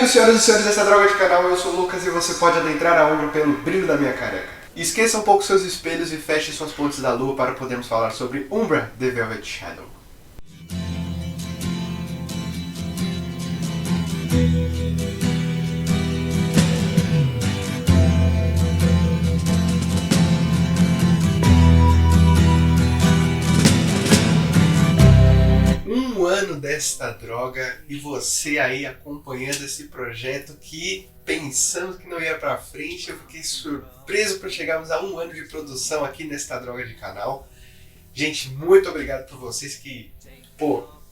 senhoras e senhores dessa droga de canal, eu sou o Lucas e você pode adentrar a Umbra pelo brilho da minha careca. Esqueça um pouco seus espelhos e feche suas pontes da lua para podermos falar sobre Umbra The Velvet Shadow. Um ano desta droga e você aí acompanhando esse projeto que pensamos que não ia pra frente. Eu fiquei surpreso por chegarmos a um ano de produção aqui nesta droga de canal. Gente, muito obrigado por vocês que,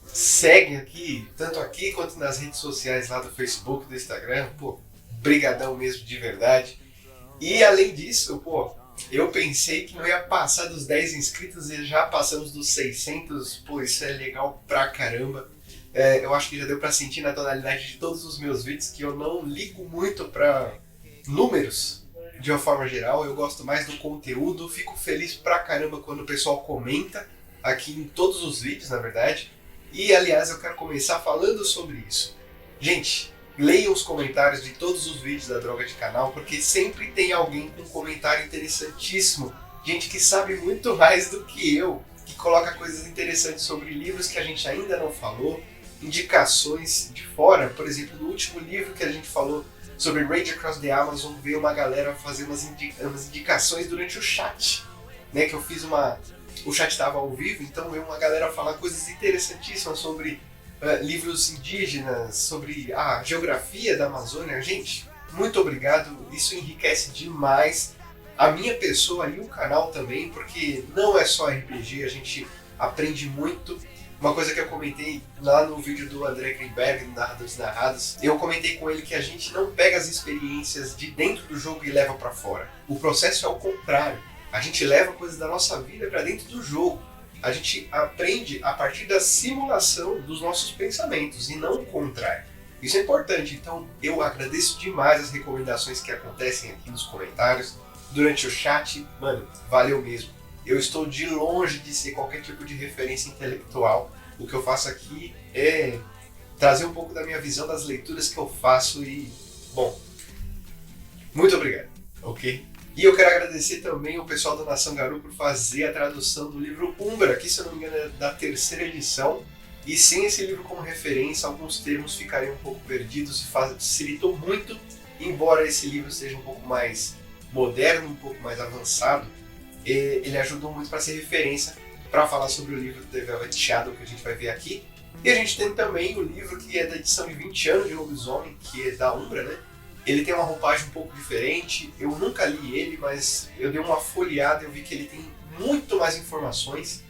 seguem aqui, tanto aqui quanto nas redes sociais lá do Facebook, do Instagram. Brigadão mesmo, de verdade. E além disso, eu pensei que não ia passar dos 10 inscritos e já passamos dos 600. Isso é legal pra caramba. Eu acho que já deu pra sentir na tonalidade de todos os meus vídeos que eu não ligo muito pra números de uma forma geral. Eu gosto mais do conteúdo, fico feliz pra caramba quando o pessoal comenta aqui em todos os vídeos, na verdade. E aliás, eu quero começar falando sobre isso. Gente, leiam os comentários de todos os vídeos da Droga de Canal, porque sempre tem alguém com um comentário interessantíssimo. Gente que sabe muito mais do que eu, que coloca coisas interessantes sobre livros que a gente ainda não falou, indicações de fora. Por exemplo, no último livro que a gente falou sobre Rage Across the Amazon, veio uma galera fazer umas indicações durante o chat, né? Que eu fiz o chat estava ao vivo, então veio uma galera falar coisas interessantíssimas sobre livros indígenas, sobre a geografia da Amazônia. Gente, muito obrigado, isso enriquece demais a minha pessoa e o canal também, porque não é só RPG, a gente aprende muito. Uma coisa que eu comentei lá no vídeo do André Greenberg, no Narradores Narrados, eu comentei com ele que a gente não pega as experiências de dentro do jogo e leva pra fora. O processo é o contrário, a gente leva coisas da nossa vida pra dentro do jogo. A gente aprende a partir da simulação dos nossos pensamentos e não o contrário. Isso é importante, então eu agradeço demais as recomendações que acontecem aqui nos comentários, durante o chat. Mano, valeu mesmo. Eu estou de longe de ser qualquer tipo de referência intelectual. O que eu faço aqui é trazer um pouco da minha visão das leituras que eu faço e, muito obrigado, ok? E eu quero agradecer também o pessoal da Nação Garou por fazer a tradução do livro Umbra, que se eu não me engano é da 3ª edição. E sem esse livro como referência, alguns termos ficariam um pouco perdidos e facilitou muito, embora esse livro seja um pouco mais moderno, um pouco mais avançado. Ele ajudou muito para ser referência para falar sobre o livro The Velvet Shadow, que a gente vai ver aqui. E a gente tem também o livro que é da edição de 20 anos de Lobisomem, que é da Umbra, né? Ele tem uma roupagem um pouco diferente, eu nunca li ele, mas eu dei uma folheada e eu vi que ele tem muito mais informações.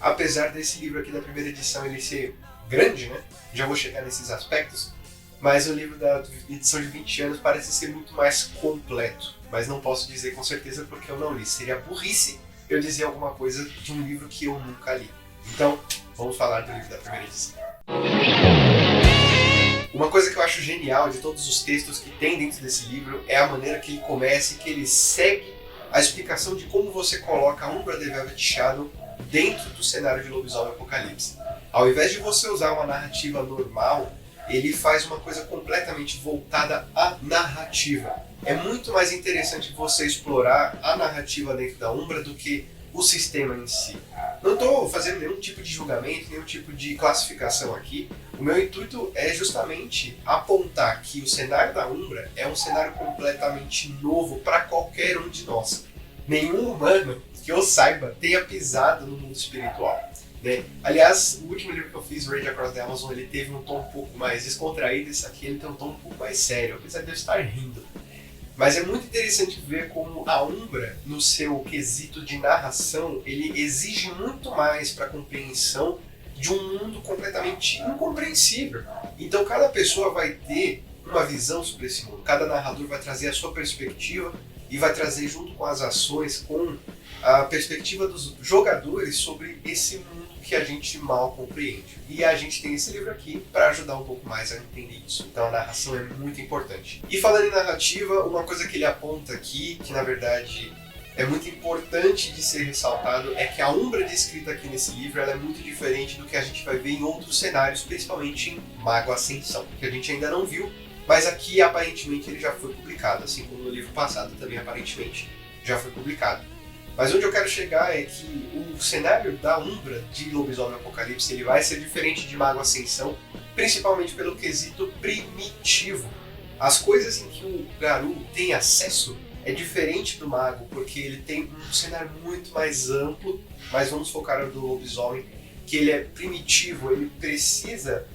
Apesar desse livro aqui da 1ª edição ele ser grande, né? Já vou chegar nesses aspectos. Mas o livro da edição de 20 anos parece ser muito mais completo. Mas não posso dizer com certeza porque eu não li. Seria burrice eu dizer alguma coisa de um livro que eu nunca li. Então, vamos falar do livro da 1ª edição. Uma coisa que eu acho genial de todos os textos que tem dentro desse livro é a maneira que ele começa e que ele segue a explicação de como você coloca a Umbra The Velvet Shadow dentro do cenário de Lobisomem Apocalipse. Ao invés de você usar uma narrativa normal, ele faz uma coisa completamente voltada à narrativa. É muito mais interessante você explorar a narrativa dentro da Umbra do que o sistema em si. Não estou fazendo nenhum tipo de julgamento, nenhum tipo de classificação aqui. O meu intuito é justamente apontar que o cenário da Umbra é um cenário completamente novo para qualquer um de nós. Nenhum humano que eu saiba tenha pisado no mundo espiritual, né? Aliás, o último livro que eu fiz, Rage Across the Amazon, ele teve um tom um pouco mais descontraído. Esse aqui ele tem um tom um pouco mais sério, apesar de eu estar rindo. Mas é muito interessante ver como a Umbra, no seu quesito de narração, ele exige muito mais para a compreensão de um mundo completamente incompreensível. Então cada pessoa vai ter uma visão sobre esse mundo, cada narrador vai trazer a sua perspectiva e vai trazer junto com as ações, com a perspectiva dos jogadores sobre esse mundo que a gente mal compreende. E a gente tem esse livro aqui para ajudar um pouco mais a entender isso. Então a narração é muito importante. E falando em narrativa, uma coisa que ele aponta aqui, que na verdade é muito importante de ser ressaltado, é que a Umbra descrita aqui nesse livro ela é muito diferente do que a gente vai ver em outros cenários, principalmente em Mago Ascensão, que a gente ainda não viu, Mas aqui, aparentemente, ele já foi publicado, assim como no livro passado também, aparentemente, já foi publicado. Mas onde eu quero chegar é que o cenário da Umbra de Lobisomem Apocalipse ele vai ser diferente de Mago Ascensão, principalmente pelo quesito primitivo. As coisas em que o Garou tem acesso é diferente do Mago, porque ele tem um cenário muito mais amplo, mas vamos focar no do Lobisomem, que ele é primitivo, ele precisa...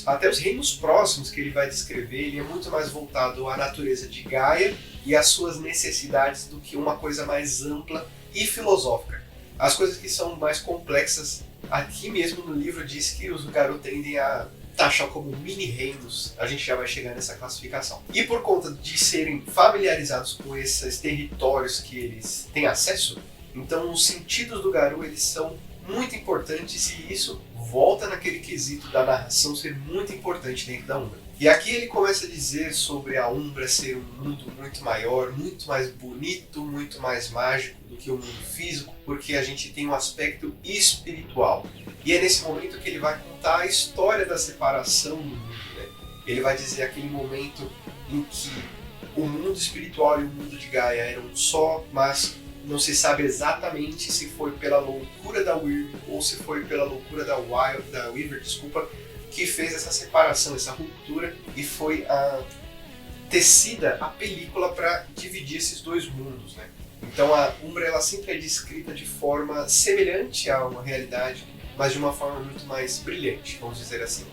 até os reinos próximos que ele vai descrever, ele é muito mais voltado à natureza de Gaia e às suas necessidades do que uma coisa mais ampla e filosófica. As coisas que são mais complexas, aqui mesmo no livro diz que os Garou tendem a taxar como mini-reinos, a gente já vai chegar nessa classificação. E por conta de serem familiarizados com esses territórios que eles têm acesso, então os sentidos do Garou eles são muito importantes e isso volta naquele quesito da narração ser muito importante dentro da Umbra. E aqui ele começa a dizer sobre a Umbra ser um mundo muito maior, muito mais bonito, muito mais mágico do que o mundo físico, porque a gente tem um aspecto espiritual. E é nesse momento que ele vai contar a história da separação do mundo, né? Ele vai dizer aquele momento em que o mundo espiritual e o mundo de Gaia eram um só, mas não se sabe exatamente se foi pela loucura da Wyrm ou se foi pela loucura da Weaver, que fez essa separação, essa ruptura e foi tecida a película para dividir esses dois mundos, né? Então a Umbra ela sempre é descrita de forma semelhante a uma realidade, mas de uma forma muito mais brilhante, vamos dizer assim.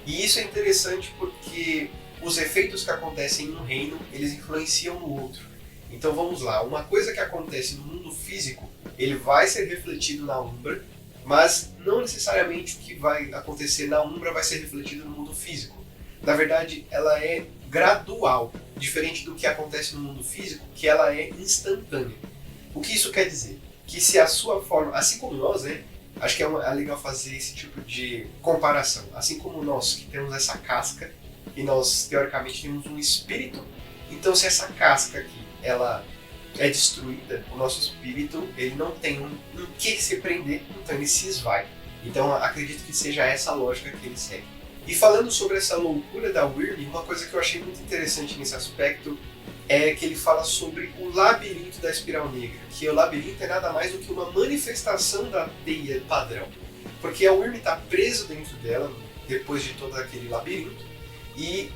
E isso é interessante porque os efeitos que acontecem em um reino, eles influenciam no outro. Então vamos lá, uma coisa que acontece no mundo físico, ele vai ser refletido na Umbra, mas não necessariamente o que vai acontecer na Umbra vai ser refletido no mundo físico. Na verdade, ela é gradual, diferente do que acontece no mundo físico, que ela é instantânea. O que isso quer dizer? Que se a sua forma, assim como nós, né, acho que é legal fazer esse tipo de comparação, assim como nós que temos essa casca e nós teoricamente temos um espírito, então se essa casca aqui ela é destruída, o nosso espírito ele não tem um que se prender, então ele se esvai. Então acredito que seja essa a lógica que ele segue. E falando sobre essa loucura da Wyrm, uma coisa que eu achei muito interessante nesse aspecto é que ele fala sobre o labirinto da espiral negra, que o labirinto é nada mais do que uma manifestação da teia padrão, porque a Wyrm está preso dentro dela depois de todo aquele labirinto e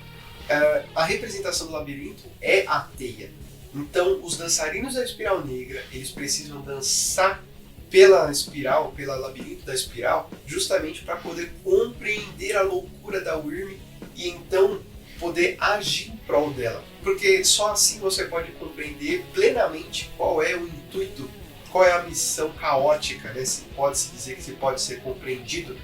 a representação do labirinto é a teia. Então, os dançarinos da espiral negra, eles precisam dançar pela espiral, pelo labirinto da espiral, justamente para poder compreender a loucura da Wyrm e então poder agir em prol dela. Porque só assim você pode compreender plenamente qual é o intuito, qual é a missão caótica, né? Se pode-se dizer que se pode ser compreendido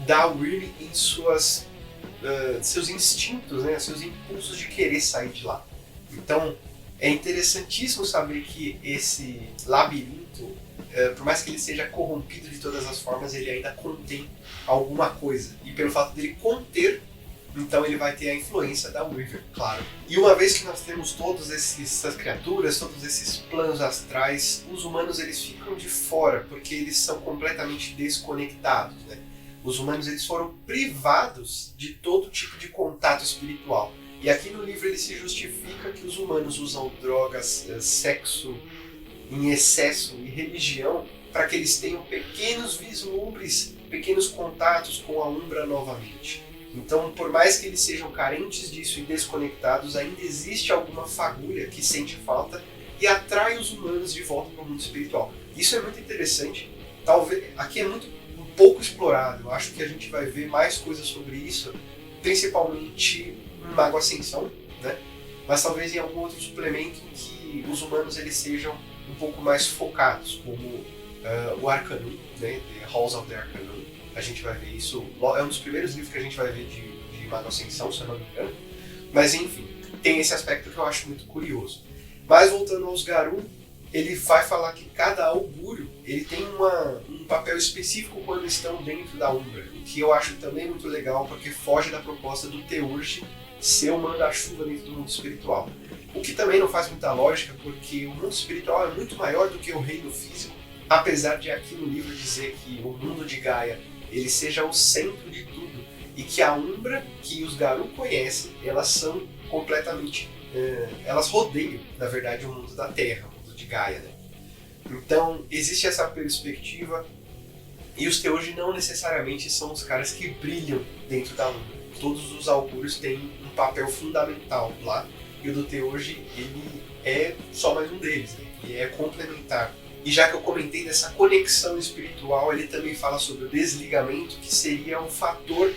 da Wyrm em seus instintos, né? Seus impulsos de querer sair de lá. Então, é interessantíssimo saber que esse labirinto, por mais que ele seja corrompido de todas as formas, ele ainda contém alguma coisa. E pelo fato dele conter, então ele vai ter a influência da Weaver, claro. E uma vez que nós temos todas essas criaturas, todos esses planos astrais, os humanos eles ficam de fora, porque eles são completamente desconectados, né? Os humanos eles foram privados de todo tipo de contato espiritual. E aqui no livro ele se justifica que os humanos usam drogas, sexo em excesso e religião para que eles tenham pequenos vislumbres, pequenos contatos com a Umbra novamente. Então, por mais que eles sejam carentes disso e desconectados, ainda existe alguma fagulha que sente falta e atrai os humanos de volta para o mundo espiritual. Isso é muito interessante. Talvez aqui é um pouco explorado. Eu acho que a gente vai ver mais coisas sobre isso, principalmente Mago Ascensão, né? Mas talvez em algum outro suplemento em que os humanos eles sejam um pouco mais focados, como o Arcanum, né? The Halls of the Arcanum. A gente vai ver isso, é um dos primeiros livros que a gente vai ver de Mago Ascensão, se eu não me engano. Mas enfim, tem esse aspecto que eu acho muito curioso. Mas voltando aos Garou, ele vai falar que cada augúrio ele tem um papel específico quando estão dentro da Umbra, o que eu acho também muito legal, porque foge da proposta do Teurge ser o manda-chuva dentro do mundo espiritual. O que também não faz muita lógica, porque o mundo espiritual é muito maior do que o reino físico, apesar de aqui no livro dizer que o mundo de Gaia ele seja o centro de tudo, e que a Umbra que os Garou conhecem, elas são completamente... elas rodeiam, na verdade, o mundo da Terra, o mundo de Gaia, né? Então, existe essa perspectiva, e os Teurgi não necessariamente são os caras que brilham dentro da Umbra. Todos os augúrios têm um papel fundamental lá, e o do Teurgi, ele é só mais um deles, né? Ele é complementar. E já que eu comentei dessa conexão espiritual, ele também fala sobre o desligamento, que seria um fator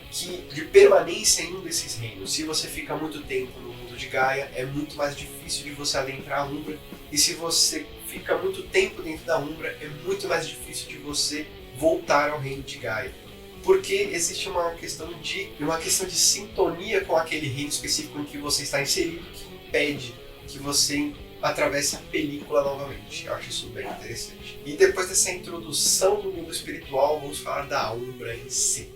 de permanência em um desses reinos. Se você fica muito tempo no mundo de Gaia, é muito mais difícil de você adentrar a Umbra, e se você fica muito tempo dentro da Umbra, é muito mais difícil de você voltar ao reino de Gaia. Porque existe uma questão de sintonia com aquele reino específico em que você está inserido, que impede que você atravesse a película novamente. Eu acho isso bem interessante. E depois dessa introdução do mundo espiritual, vamos falar da Umbra em si.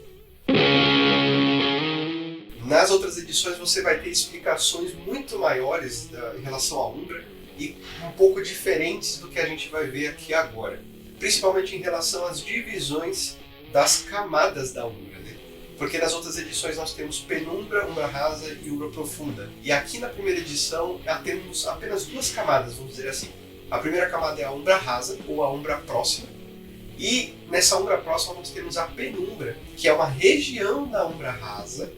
Nas outras edições você vai ter explicações muito maiores em relação à Umbra e um pouco diferentes do que a gente vai ver aqui agora. Principalmente em relação às divisões das camadas da Umbra, né? Porque nas outras edições nós temos Penumbra, Umbra Rasa e Umbra Profunda. E aqui na primeira edição temos apenas duas camadas, vamos dizer assim. A primeira camada é a Umbra Rasa, ou a Umbra Próxima. E nessa Umbra Próxima nós temos a Penumbra, que é uma região da Umbra Rasa,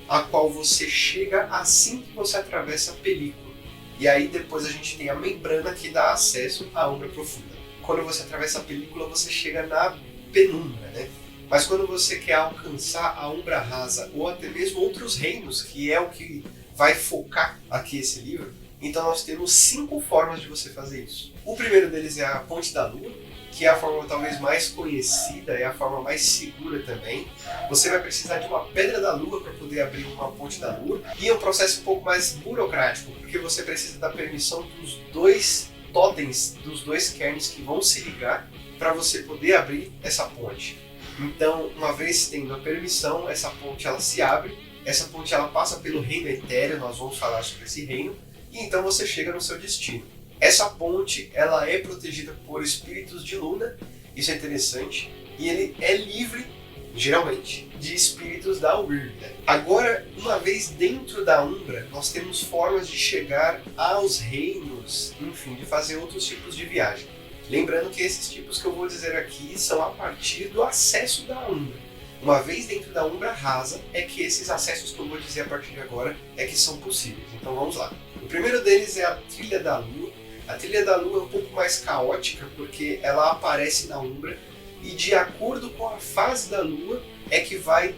a qual você chega assim que você atravessa a película. E aí depois a gente tem a membrana que dá acesso à Umbra Profunda. Quando você atravessa a película, você chega na Penumbra, né? Mas quando você quer alcançar a Umbra Rasa ou até mesmo outros reinos, que é o que vai focar aqui esse livro, então nós temos 5 formas de você fazer isso. O primeiro deles é a Ponte da Lua, que é a forma talvez mais conhecida, é a forma mais segura também. Você vai precisar de uma Pedra da Lua para poder abrir uma Ponte da Lua, e é um processo um pouco mais burocrático, porque você precisa da permissão dos 2 totens, dos 2 cairns que vão se ligar para você poder abrir essa ponte. Então, uma vez tendo a permissão, essa ponte ela se abre, essa ponte ela passa pelo reino etéreo, nós vamos falar sobre esse reino, e então você chega no seu destino. Essa ponte ela é protegida por espíritos de Luna, isso é interessante, e ele é livre, geralmente, de espíritos da Wyrm. Agora, uma vez dentro da Umbra, nós temos formas de chegar aos reinos, enfim, de fazer outros tipos de viagem. Lembrando que esses tipos que eu vou dizer aqui são a partir do acesso da Umbra. Uma vez dentro da Umbra Rasa, é que esses acessos que eu vou dizer a partir de agora é que são possíveis. Então vamos lá. O primeiro deles é a Trilha da Lua. A Trilha da Lua é um pouco mais caótica porque ela aparece na Umbra e de acordo com a fase da Lua é que vai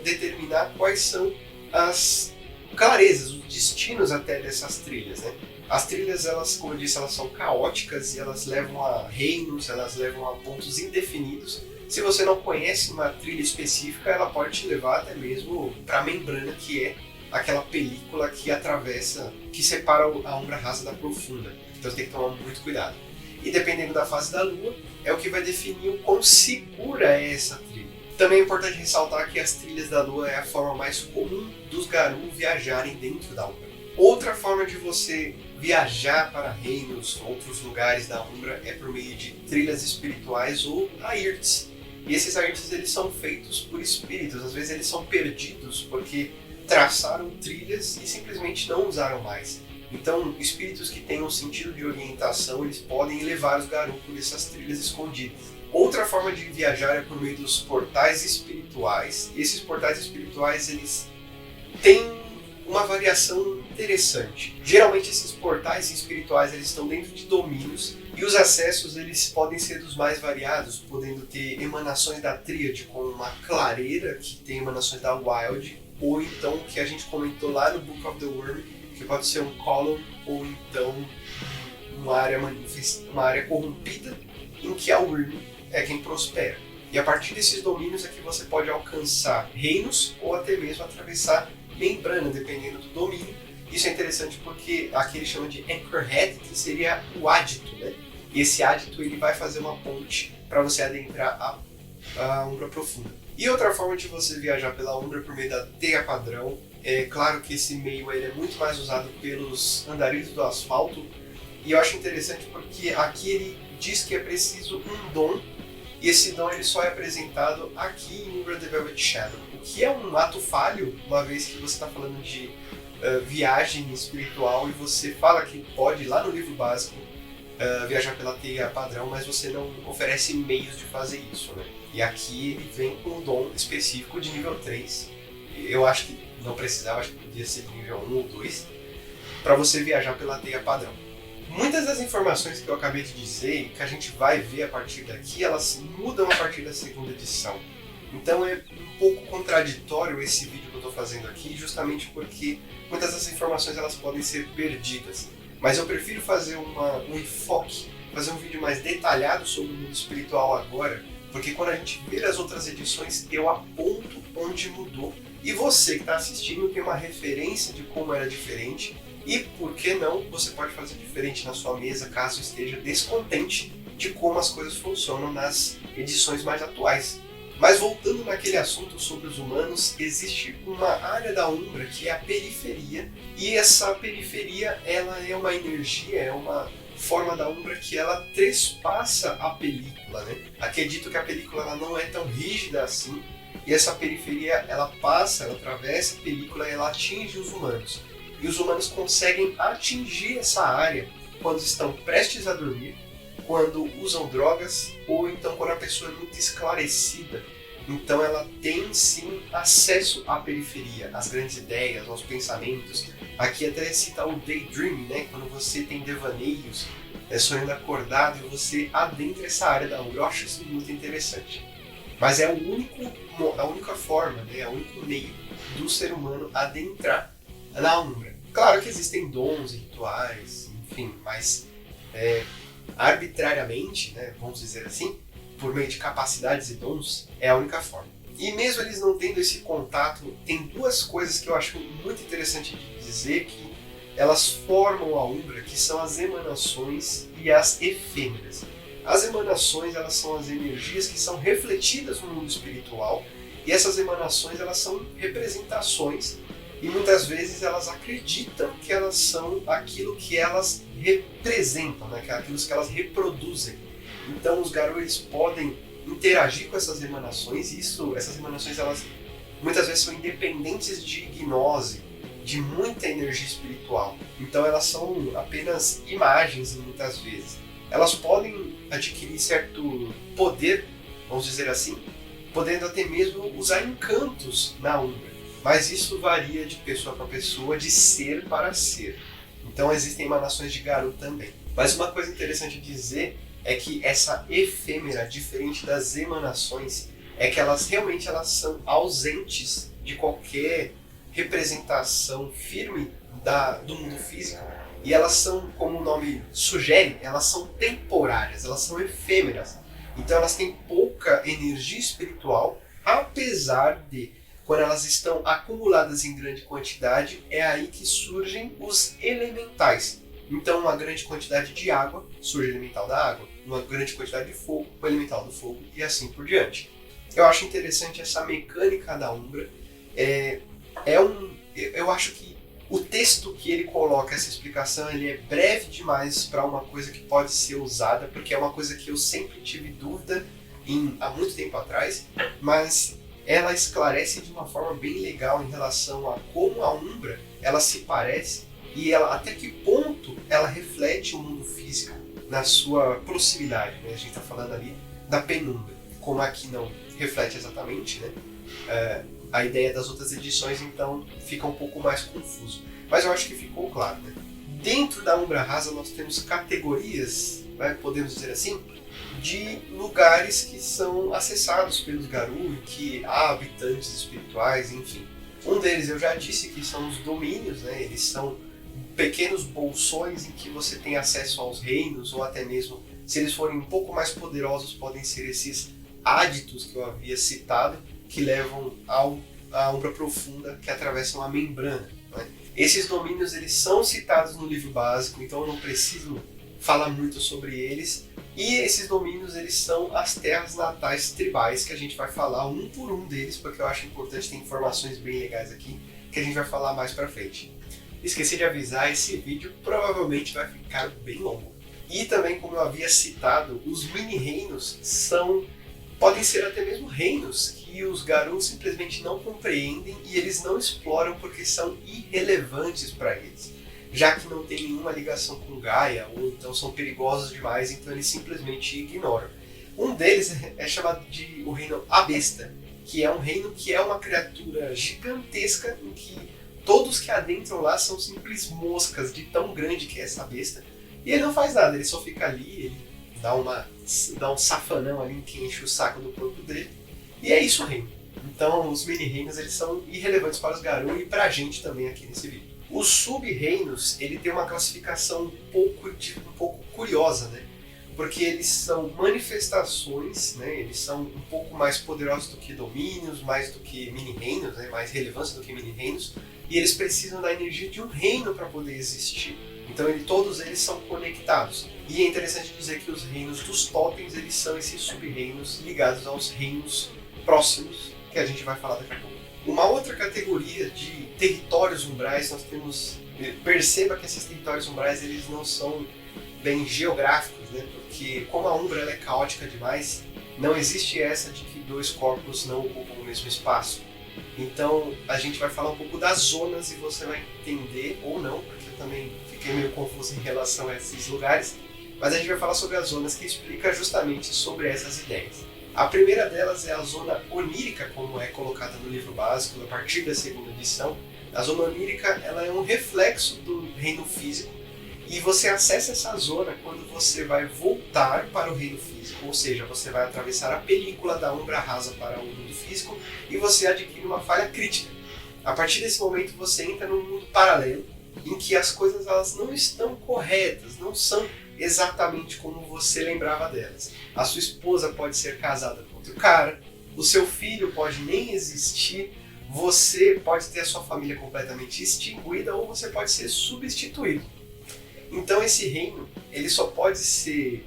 determinar quais são as clarezas, os destinos até dessas trilhas, né? As trilhas, elas, como eu disse, elas são caóticas e elas levam a reinos, elas levam a pontos indefinidos. Se você não conhece uma trilha específica, ela pode te levar até mesmo para a membrana, que é aquela película que atravessa, que separa a Umbra Rasa da Profunda. Então você tem que tomar muito cuidado. E dependendo da fase da Lua, é o que vai definir o quão segura é essa trilha. Também é importante ressaltar que as trilhas da Lua é a forma mais comum dos Garou viajarem dentro da Umbra. Outra forma de você viajar para reinos, outros lugares da Umbra, é por meio de trilhas espirituais ou airts. E esses airts eles são feitos por espíritos, às vezes eles são perdidos porque traçaram trilhas e simplesmente não usaram mais. Então, espíritos que têm um sentido de orientação, eles podem levar os Garou por essas trilhas escondidas. Outra forma de viajar é por meio dos portais espirituais. E esses portais espirituais, eles têm uma variação interessante. Geralmente esses portais espirituais eles estão dentro de domínios e os acessos eles podem ser dos mais variados, podendo ter emanações da Tríade como uma clareira que tem emanações da Wild, ou então o que a gente comentou lá no Book of the Worm, que pode ser um column ou então uma área corrompida em que a Wyrm é quem prospera. E a partir desses domínios é que você pode alcançar reinos ou até mesmo atravessar membrana, dependendo do domínio. Isso é interessante porque aqui ele chama de Anchorhead, que seria o ádito, né? E esse ádito ele vai fazer uma ponte para você adentrar a Umbra Profunda. E outra forma de você viajar pela Umbra por meio da teia padrão, é claro que esse meio ele é muito mais usado pelos andarilhos do asfalto, e eu acho interessante porque aqui ele diz que é preciso um dom, e esse dom ele só é apresentado aqui em Umbra the Velvet Shadow. O que é um ato falho, uma vez que você está falando de viagem espiritual e você fala que pode, lá no livro básico, viajar pela teia padrão, mas você não oferece meios de fazer isso, né? E aqui ele vem com um dom específico de nível 3. Eu acho que não precisava, acho que podia ser de nível 1 ou 2, para você viajar pela teia padrão. Muitas das informações que eu acabei de dizer e que a gente vai ver a partir daqui, elas mudam a partir da segunda edição. Então é um pouco contraditório esse vídeo que eu estou fazendo aqui, justamente porque muitas das informações elas podem ser perdidas. Mas eu prefiro fazer um enfoque, fazer um vídeo mais detalhado sobre o mundo espiritual agora, porque quando a gente ver as outras edições, eu aponto onde mudou. E você que está assistindo tem uma referência de como era diferente, e por que não, você pode fazer diferente na sua mesa, caso esteja descontente de como as coisas funcionam nas edições mais atuais. Mas voltando naquele assunto sobre os humanos, existe uma área da Umbra que é a periferia, e essa periferia ela é uma energia, é uma forma da Umbra que ela trespassa a película, né? Acredito que a película ela não é tão rígida assim, e essa periferia ela passa, ela atravessa a película e ela atinge os humanos. E os humanos conseguem atingir essa área quando estão prestes a dormir, quando usam drogas, ou então quando a pessoa é muito esclarecida. Então ela tem sim acesso à periferia, às grandes ideias, aos pensamentos. Aqui até cita o daydreaming, né? Quando você tem devaneios, sonhando acordado e você adentra essa área da Umbra. Eu acho isso muito interessante. Mas é a única forma, né? É o único meio do ser humano adentrar na Umbra. Claro que existem dons e rituais, enfim, mas arbitrariamente, né, vamos dizer assim, por meio de capacidades e dons, é a única forma. E mesmo eles não tendo esse contato, tem duas coisas que eu acho muito interessante de dizer que elas formam a Umbra, que são as emanações e as efêmeras. As emanações, elas são as energias que são refletidas no mundo espiritual, e essas emanações, elas são representações, e muitas vezes elas acreditam que elas são aquilo que elas representam, né? Aquilo que elas reproduzem. Então os Garou eles podem interagir com essas emanações, e essas emanações elas muitas vezes são independentes de gnose, de muita energia espiritual. Então elas são apenas imagens muitas vezes. Elas podem adquirir certo poder, vamos dizer assim, podendo até mesmo usar encantos na Umbra. Mas isso varia de pessoa para pessoa, de ser para ser. Então existem emanações de Garou também. Mas uma coisa interessante de dizer é que essa efêmera, diferente das emanações, é que elas realmente são ausentes de qualquer representação firme do mundo físico. E elas são, como o nome sugere, elas são temporárias, elas são efêmeras. Então elas têm pouca energia espiritual, apesar de, quando elas estão acumuladas em grande quantidade, é aí que surgem os elementais. Então, uma grande quantidade de água surge o elemental da água, uma grande quantidade de fogo, o elemental do fogo, e assim por diante. Eu acho interessante essa mecânica da Umbra. Eu acho que o texto que ele coloca, essa explicação, ele é breve demais para uma coisa que pode ser usada, porque é uma coisa que eu sempre tive dúvida há muito tempo atrás, mas ela esclarece de uma forma bem legal em relação a como a Umbra ela se parece e até que ponto ela reflete o mundo físico na sua proximidade, né? A gente está falando ali da penumbra, como aqui não reflete exatamente, né? A ideia das outras edições então fica um pouco mais confuso, mas eu acho que ficou claro, né? Dentro da Umbra Rasa nós temos categorias, né, podemos dizer assim, de lugares que são acessados pelos Garou, que há habitantes espirituais, enfim. Um deles eu já disse que são os domínios, né? Eles são pequenos bolsões em que você tem acesso aos reinos, ou até mesmo, se eles forem um pouco mais poderosos, podem ser esses áditos que eu havia citado, que levam à Umbra Profunda, que atravessam a membrana, né? Esses domínios eles são citados no livro básico, então eu não preciso falar muito sobre eles. E esses domínios, eles são as terras natais tribais, que a gente vai falar um por um deles, porque eu acho importante ter informações bem legais aqui, que a gente vai falar mais pra frente. Esqueci de avisar, esse vídeo provavelmente vai ficar bem longo. E também, como eu havia citado, os mini-reinos são Podem ser até mesmo reinos que os Garou simplesmente não compreendem e eles não exploram porque são irrelevantes para eles, já que não tem nenhuma ligação com Gaia ou então são perigosos demais, então eles simplesmente ignoram. Um deles é chamado de o reino Abesta, que é um reino que é uma criatura gigantesca em que todos que adentram lá são simples moscas de tão grande que é essa besta. E ele não faz nada, ele só fica ali, ele dá um safanão ali que enche o saco do corpo dele. E é isso o reino. Então os mini-reinos eles são irrelevantes para os Garou e para a gente também aqui nesse vídeo. Os sub-reinos, ele tem uma classificação um pouco curiosa, né? Porque eles são manifestações, né? Eles são um pouco mais poderosos do que domínios, mais do que mini-reinos, né? Mais relevantes do que mini-reinos, e eles precisam da energia de um reino para poder existir. Então todos eles são conectados. E é interessante dizer que os reinos dos totens eles são esses sub-reinos ligados aos reinos próximos, que a gente vai falar daqui a pouco. Uma outra categoria de territórios umbrais, nós temos... Perceba que esses territórios umbrais eles não são bem geográficos, né? Porque como a Umbra ela é caótica demais, não existe essa de que dois corpos não ocupam o mesmo espaço. Então a gente vai falar um pouco das zonas e você vai entender ou não, porque eu também fiquei meio confuso em relação a esses lugares, mas a gente vai falar sobre as zonas que explica justamente sobre essas ideias. A primeira delas é a zona onírica, como é colocada no livro básico, a partir da segunda edição. A zona onírica ela é um reflexo do reino físico, e você acessa essa zona quando você vai voltar para o reino físico, ou seja, você vai atravessar a película da Umbra Rasa para o mundo físico e você adquire uma falha crítica. A partir desse momento você entra num mundo paralelo em que as coisas elas não estão corretas, não são exatamente como você lembrava delas. A sua esposa pode ser casada com outro cara, o seu filho pode nem existir, você pode ter a sua família completamente extinguida ou você pode ser substituído. Então esse reino, ele só pode ser...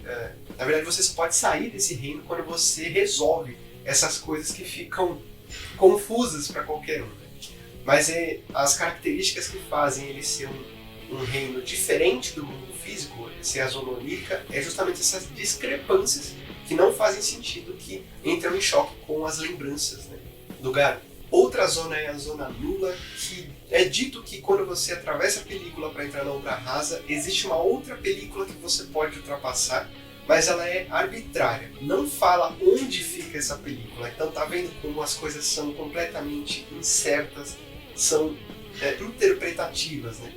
na verdade, você só pode sair desse reino quando você resolve essas coisas que ficam confusas para qualquer um. Mas as características que fazem ele ser um reino diferente do mundo físico, ser a zona onírica, é justamente essas discrepâncias que não fazem sentido, que entram em choque com as lembranças, né, do Garou. Outra zona é a zona nula, que é dito que quando você atravessa a película para entrar na Umbra Rasa, existe uma outra película que você pode ultrapassar, mas ela é arbitrária. Não fala onde fica essa película. Então tá vendo como as coisas são completamente incertas, são interpretativas, né?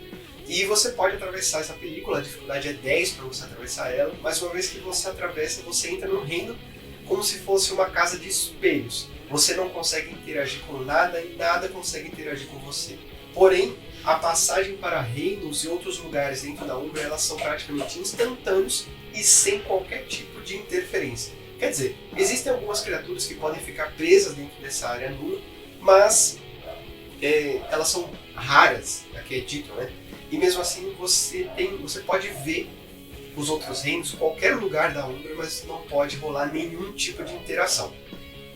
E você pode atravessar essa película, a dificuldade é 10 para você atravessar ela, mas uma vez que você atravessa, você entra num reino como se fosse uma casa de espelhos. Você não consegue interagir com nada e nada consegue interagir com você. Porém, a passagem para reinos e outros lugares dentro da Umbra, elas são praticamente instantâneos e sem qualquer tipo de interferência. Quer dizer, existem algumas criaturas que podem ficar presas dentro dessa área nula, mas elas são raras, aqui é dito, né? E mesmo assim você pode ver os outros reinos, qualquer lugar da Umbra, mas não pode rolar nenhum tipo de interação.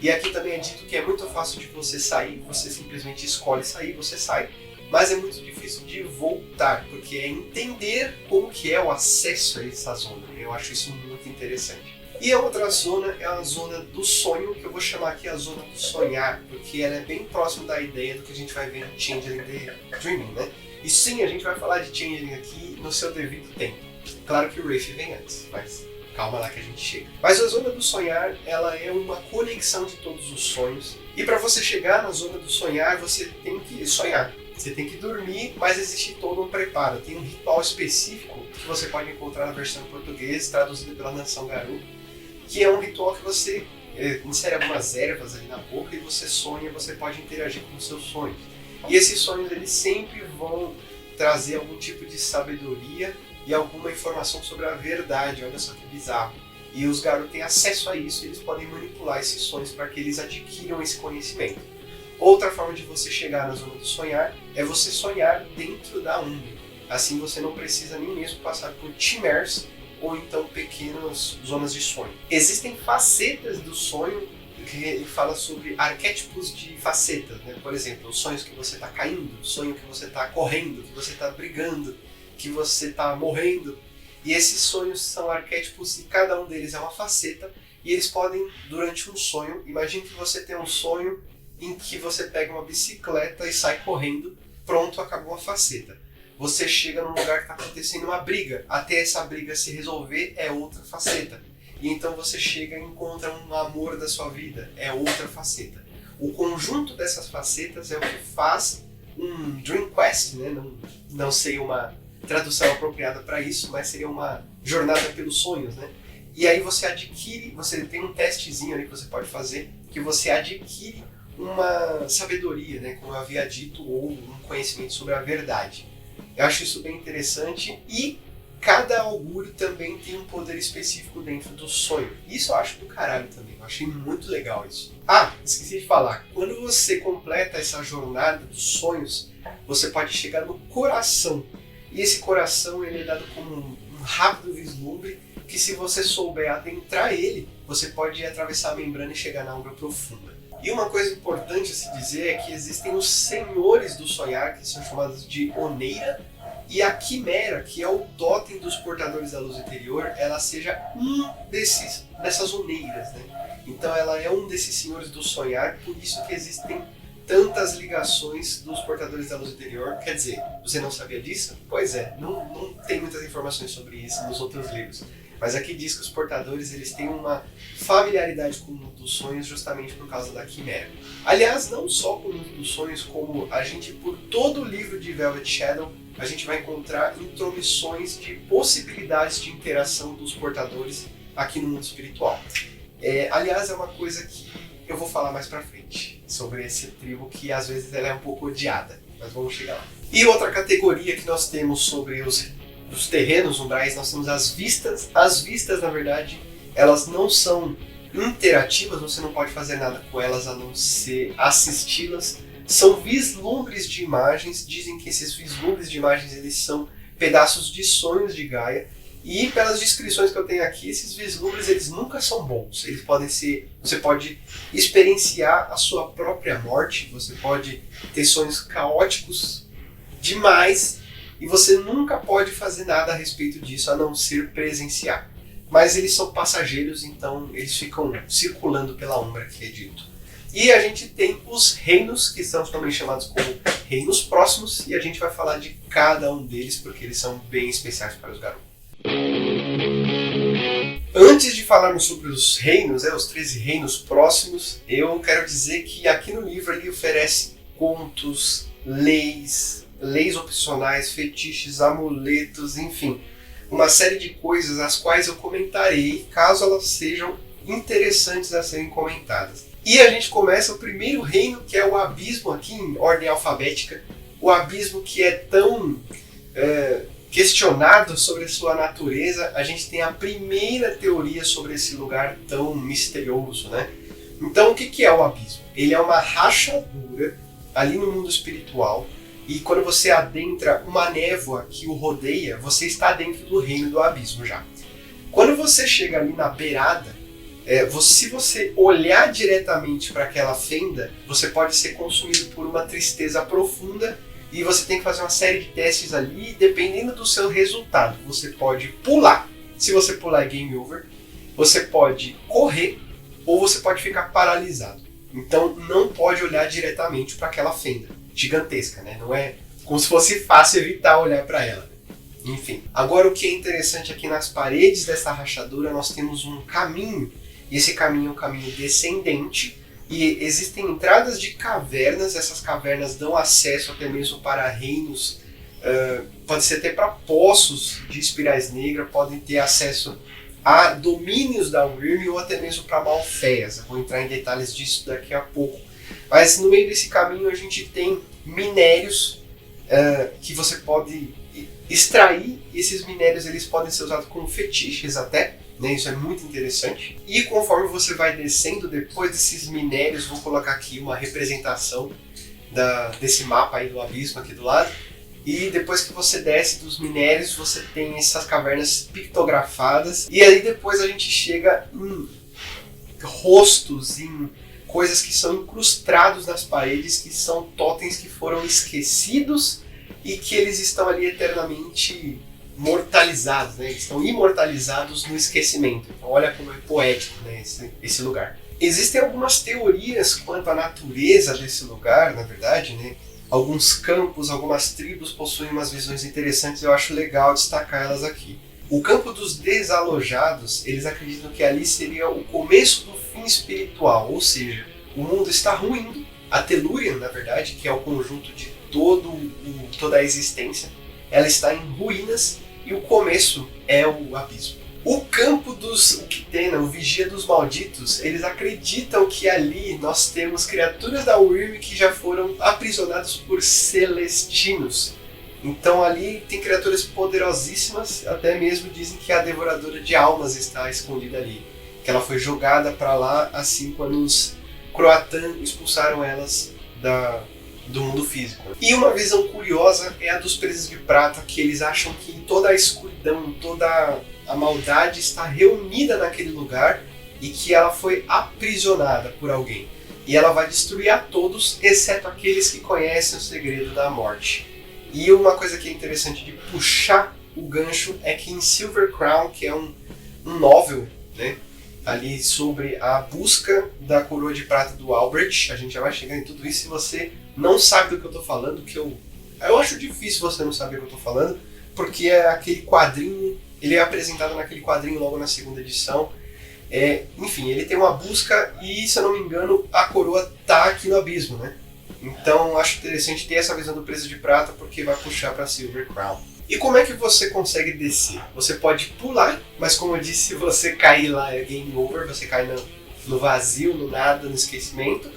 E aqui também é dito que é muito fácil de você sair, você simplesmente escolhe sair, você sai, mas é muito difícil de voltar, porque é entender como que é o acesso a essa zona. Eu acho isso muito interessante. E a outra zona é a zona do sonho, que eu vou chamar aqui a zona do sonhar, porque ela é bem próxima da ideia do que a gente vai ver no Changeling The Dreaming, né? E sim, a gente vai falar de Changeling aqui no seu devido tempo. Claro que o Wraith vem antes, mas calma lá que a gente chega. Mas a zona do sonhar, ela é uma conexão de todos os sonhos. E para você chegar na zona do sonhar, você tem que sonhar. Você tem que dormir, mas existe todo um preparo. Tem um ritual específico que você pode encontrar na versão em português, traduzida pela Nação Garou, que é um ritual que você insere algumas ervas ali na boca e você sonha, você pode interagir com os seus sonhos. E esses sonhos, eles sempre vão trazer algum tipo de sabedoria e alguma informação sobre a verdade. Olha só que bizarro. E os Garou têm acesso a isso e eles podem manipular esses sonhos para que eles adquiram esse conhecimento. Outra forma de você chegar na zona do sonhar é você sonhar dentro da Umbra. Assim você não precisa nem mesmo passar por Chimaers ou então pequenas zonas de sonho. Existem facetas do sonho que ele fala sobre arquétipos de facetas, né? Por exemplo, os sonhos que você está caindo, sonho que você está correndo, que você está brigando, que você está morrendo. E esses sonhos são arquétipos e cada um deles é uma faceta e eles podem, durante um sonho, imagine que você tem um sonho em que você pega uma bicicleta e sai correndo, pronto, acabou a faceta. Você chega num lugar que está acontecendo uma briga, até essa briga se resolver é outra faceta. E então você chega e encontra um amor da sua vida, é outra faceta. O conjunto dessas facetas é o que faz um Dream Quest, né? Não sei uma tradução apropriada para isso, mas seria uma jornada pelos sonhos, né? E aí você adquire, você tem um testezinho ali que você pode fazer, que você adquire uma sabedoria, né? Como eu havia dito, ou um conhecimento sobre a verdade. Eu acho isso bem interessante e cada augúrio também tem um poder específico dentro do sonho. Isso eu acho do caralho também, eu achei muito legal isso. Ah, esqueci de falar, quando você completa essa jornada dos sonhos, você pode chegar no coração. E esse coração ele é dado como um rápido vislumbre que se você souber adentrar ele, você pode atravessar a membrana e chegar na umbra profunda. E uma coisa importante a se dizer é que existem os senhores do sonhar, que são chamados de Oneira, e a Quimera, que é o totem dos portadores da luz interior, ela seja dessas oneiras, né? Então ela é um desses senhores do sonhar, por isso que existem tantas ligações dos portadores da luz interior. Quer dizer, você não sabia disso? Pois é, não tem muitas informações sobre isso nos outros livros. Mas aqui diz que os portadores eles têm uma familiaridade com o mundo dos sonhos justamente por causa da Quimera. Aliás, não só com o mundo dos sonhos, como a gente, por todo o livro de Velvet Shadow, a gente vai encontrar intromissões de possibilidades de interação dos portadores aqui no mundo espiritual. Aliás, é uma coisa que eu vou falar mais pra frente, sobre esse tribo que às vezes ela é um pouco odiada, mas vamos chegar lá. E outra categoria que nós temos sobre os terrenos umbrais, nós temos as vistas. As vistas, na verdade, elas não são interativas, você não pode fazer nada com elas a não ser assisti-las. São vislumbres de imagens, dizem que esses vislumbres de imagens eles são pedaços de sonhos de Gaia. E pelas descrições que eu tenho aqui, esses vislumbres eles nunca são bons. Eles podem ser, você pode experienciar a sua própria morte, você pode ter sonhos caóticos demais e você nunca pode fazer nada a respeito disso a não ser presenciar. Mas eles são passageiros, então eles ficam circulando pela umbra, que é dito. E a gente tem os reinos, que são também chamados como reinos próximos, e a gente vai falar de cada um deles, porque eles são bem especiais para os garotos. Antes de falarmos sobre os reinos, os 13 reinos próximos, eu quero dizer que aqui no livro ele oferece contos, leis opcionais, fetiches, amuletos, enfim, uma série de coisas as quais eu comentarei caso elas sejam interessantes a serem comentadas. E a gente começa o primeiro reino, que é o abismo, aqui em ordem alfabética, o abismo que é tão questionado sobre a sua natureza. A gente tem a primeira teoria sobre esse lugar tão misterioso, né? Então o que é o abismo? Ele é uma rachadura ali no mundo espiritual, e quando você adentra uma névoa que o rodeia, você está dentro do reino do abismo já. Quando você chega ali na beirada, se você olhar diretamente para aquela fenda, você pode ser consumido por uma tristeza profunda e você tem que fazer uma série de testes ali, e dependendo do seu resultado, você pode pular. Se você pular é game over. Você pode correr ou você pode ficar paralisado. Então não pode olhar diretamente para aquela fenda gigantesca, né? Não é como se fosse fácil evitar olhar para ela. Enfim, agora o que é interessante aqui nas paredes dessa rachadura, nós temos um caminho. E esse caminho é um caminho descendente, e existem entradas de cavernas. Essas cavernas dão acesso até mesmo para reinos, pode ser até para poços de espirais negras, podem ter acesso a domínios da Wyrm ou até mesmo para Malféias. Eu vou entrar em detalhes disso daqui a pouco. Mas no meio desse caminho a gente tem minérios que você pode extrair. Esses minérios eles podem ser usados como fetiches até. Né, isso é muito interessante. E conforme você vai descendo, depois desses minérios, vou colocar aqui uma representação desse mapa aí do abismo aqui do lado. E depois que você desce dos minérios, você tem essas cavernas pictografadas. E aí depois a gente chega em rostos, em coisas que são incrustados nas paredes, que são totens que foram esquecidos e que eles estão ali eternamente mortalizados, né? Eles estão imortalizados no esquecimento. Então olha como é poético, né, esse lugar. Existem algumas teorias quanto à natureza desse lugar, na verdade, né? Alguns campos, algumas tribos possuem umas visões interessantes e eu acho legal destacar elas aqui. O campo dos desalojados, eles acreditam que ali seria o começo do fim espiritual, ou seja, o mundo está ruindo, a Telúria, na verdade, que é o conjunto de toda a existência, ela está em ruínas e o começo é o abismo. O campo dos Uktena, o Vigia dos Malditos, eles acreditam que ali nós temos criaturas da Wyrm que já foram aprisionadas por Celestinos. Então ali tem criaturas poderosíssimas, até mesmo dizem que a Devoradora de Almas está escondida ali. Que ela foi jogada para lá assim quando os Croatan expulsaram elas do mundo físico. E uma visão curiosa é a dos Presos de Prata, que eles acham que toda a escuridão, toda a maldade está reunida naquele lugar e que ela foi aprisionada por alguém. E ela vai destruir a todos, exceto aqueles que conhecem o segredo da morte. E uma coisa que é interessante de puxar o gancho é que em Silver Crown, que é um novel, né, ali sobre a busca da coroa de prata do Albert, a gente já vai chegar em tudo isso. Se você não sabe do que eu estou falando, que eu acho difícil você não saber o que eu estou falando, porque é aquele quadrinho, ele é apresentado naquele quadrinho logo na segunda edição. Enfim, ele tem uma busca e, se eu não me engano, a coroa tá aqui no abismo, né? Então acho interessante ter essa visão do Preso de Prata, porque vai puxar para Silver Crown. E como é que você consegue descer? Você pode pular, mas como eu disse, se você cair lá é game over, você cai no vazio, no nada, no esquecimento.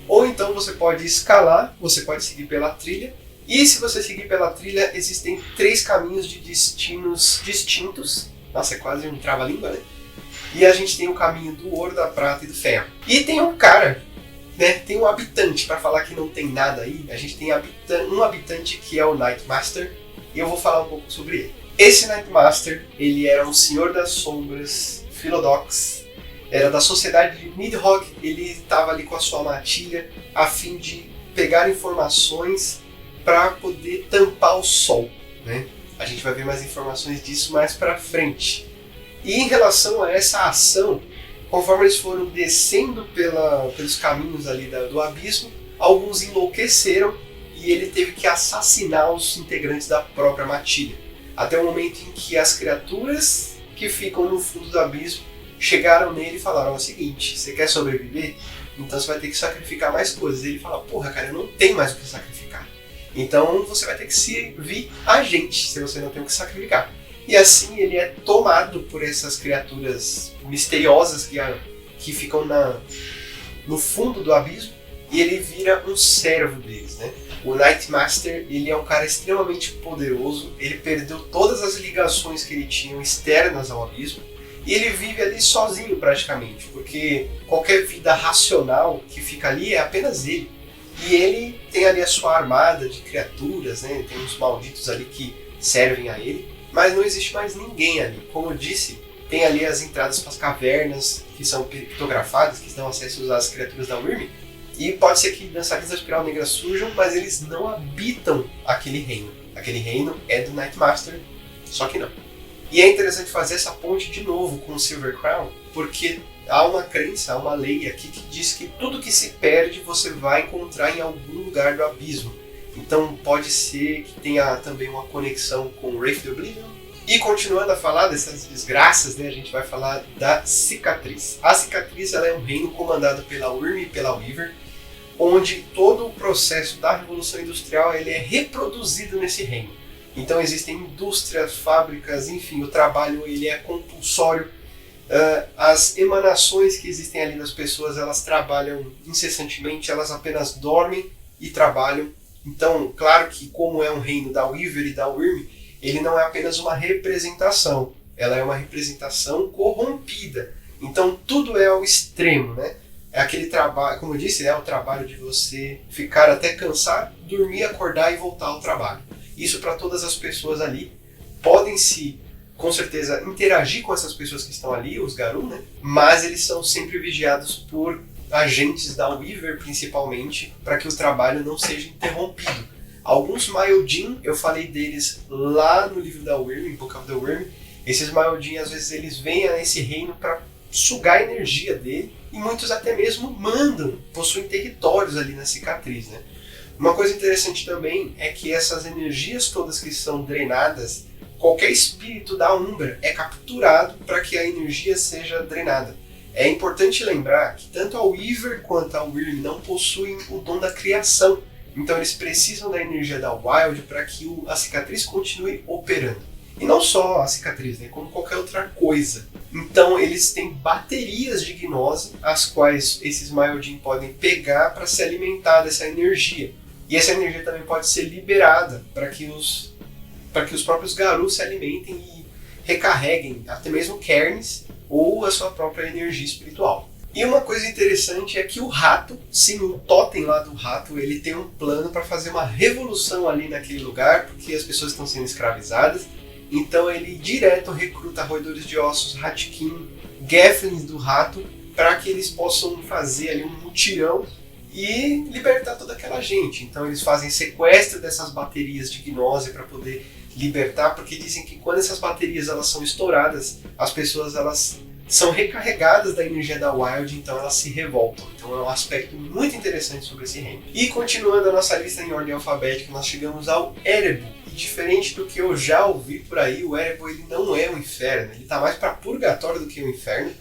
Ou então você pode escalar, você pode seguir pela trilha. E se você seguir pela trilha, existem 3 caminhos de destinos distintos. Nossa, é quase um trava-língua, né? E a gente tem o caminho do ouro, da prata e do ferro. E tem um cara, né? Tem um habitante, para falar que não tem nada aí, a gente tem um habitante que é o Nightmaster. E eu vou falar um pouco sobre ele. Esse Nightmaster, ele era um senhor das sombras, Philodox, era da sociedade de Nidhogg. Ele estava ali com a sua matilha a fim de pegar informações para poder tampar o sol, né? A gente vai ver mais informações disso mais para frente. E em relação a essa ação, conforme eles foram descendo pelos caminhos ali do abismo, alguns enlouqueceram e ele teve que assassinar os integrantes da própria matilha. Até o momento em que as criaturas que ficam no fundo do abismo chegaram nele e falaram o seguinte: você quer sobreviver? Então você vai ter que sacrificar mais coisas. E ele fala: porra, cara, eu não tenho mais o que sacrificar. Então você vai ter que servir a gente, se você não tem o que sacrificar. E assim ele é tomado por essas criaturas misteriosas que ficam no fundo do abismo, e ele vira um servo deles, né? O Nightmaster, ele é um cara extremamente poderoso, ele perdeu todas as ligações que ele tinha externas ao abismo, e ele vive ali sozinho praticamente, porque qualquer vida racional que fica ali é apenas ele. E ele tem ali a sua armada de criaturas, né? Tem uns malditos ali que servem a ele, mas não existe mais ninguém ali. Como eu disse, tem ali as entradas para as cavernas, que são pictografadas, que dão acesso às criaturas da Wyrm. E pode ser que dançarinos da Espiral Negra surjam, mas eles não habitam aquele reino. Aquele reino é do Nightmaster, só que não. E é interessante fazer essa ponte de novo com o Silver Crown, porque há uma crença, há uma lei aqui que diz que tudo que se perde você vai encontrar em algum lugar do abismo. Então pode ser que tenha também uma conexão com o Wraith of Oblivion. E continuando a falar dessas desgraças, né, a gente vai falar da Cicatriz. A Cicatriz, ela é um reino comandado pela Wyrm e pela Weaver, onde todo o processo da Revolução Industrial ele é reproduzido nesse reino. Então existem indústrias, fábricas, enfim, o trabalho ele é compulsório. As emanações que existem ali das pessoas, elas trabalham incessantemente, elas apenas dormem e trabalham. Então, claro que como é um reino da Weaver e da Wyrm, ele não é apenas uma representação, ela é uma representação corrompida. Então tudo é ao extremo, né? É aquele trabalho, como eu disse, é o trabalho de você ficar até cansar, dormir, acordar e voltar ao trabalho. Isso para todas as pessoas ali. Podem com certeza, interagir com essas pessoas que estão ali, os Garou, né? Mas eles são sempre vigiados por agentes da Weaver, principalmente, para que o trabalho não seja interrompido. Alguns Myojin, eu falei deles lá no livro da Wyrm, em Book of the Wyrm. Esses Myojin, às vezes, eles vêm a esse reino para sugar a energia dele, e muitos até mesmo mandam, possuem territórios ali na cicatriz, né? Uma coisa interessante também é que essas energias todas que são drenadas, qualquer espírito da Umbra é capturado para que a energia seja drenada. É importante lembrar que tanto a Weaver quanto a Wyrm não possuem o dom da criação, então eles precisam da energia da Wild para que a cicatriz continue operando. E não só a cicatriz, né, como qualquer outra coisa. Então eles têm baterias de gnose, as quais esses Myojin podem pegar para se alimentar dessa energia. E essa energia também pode ser liberada para que os próprios Garus se alimentem e recarreguem até mesmo Cairns ou a sua própria energia espiritual. E uma coisa interessante é que o rato, sim, o totem lá do rato, ele tem um plano para fazer uma revolução ali naquele lugar, porque as pessoas estão sendo escravizadas. Então ele direto recruta roedores de ossos, Hatkin, Geflins do rato, para que eles possam fazer ali um mutirão e libertar toda aquela gente. Então eles fazem sequestro dessas baterias de gnose para poder libertar, porque dizem que quando essas baterias elas são estouradas, as pessoas elas são recarregadas da energia da Wild, então elas se revoltam. Então é um aspecto muito interessante sobre esse reino. E continuando a nossa lista em ordem alfabética, nós chegamos ao Erebor. E diferente do que eu já ouvi por aí, o Erebor ele não é um inferno, ele está mais para purgatório do que um inferno,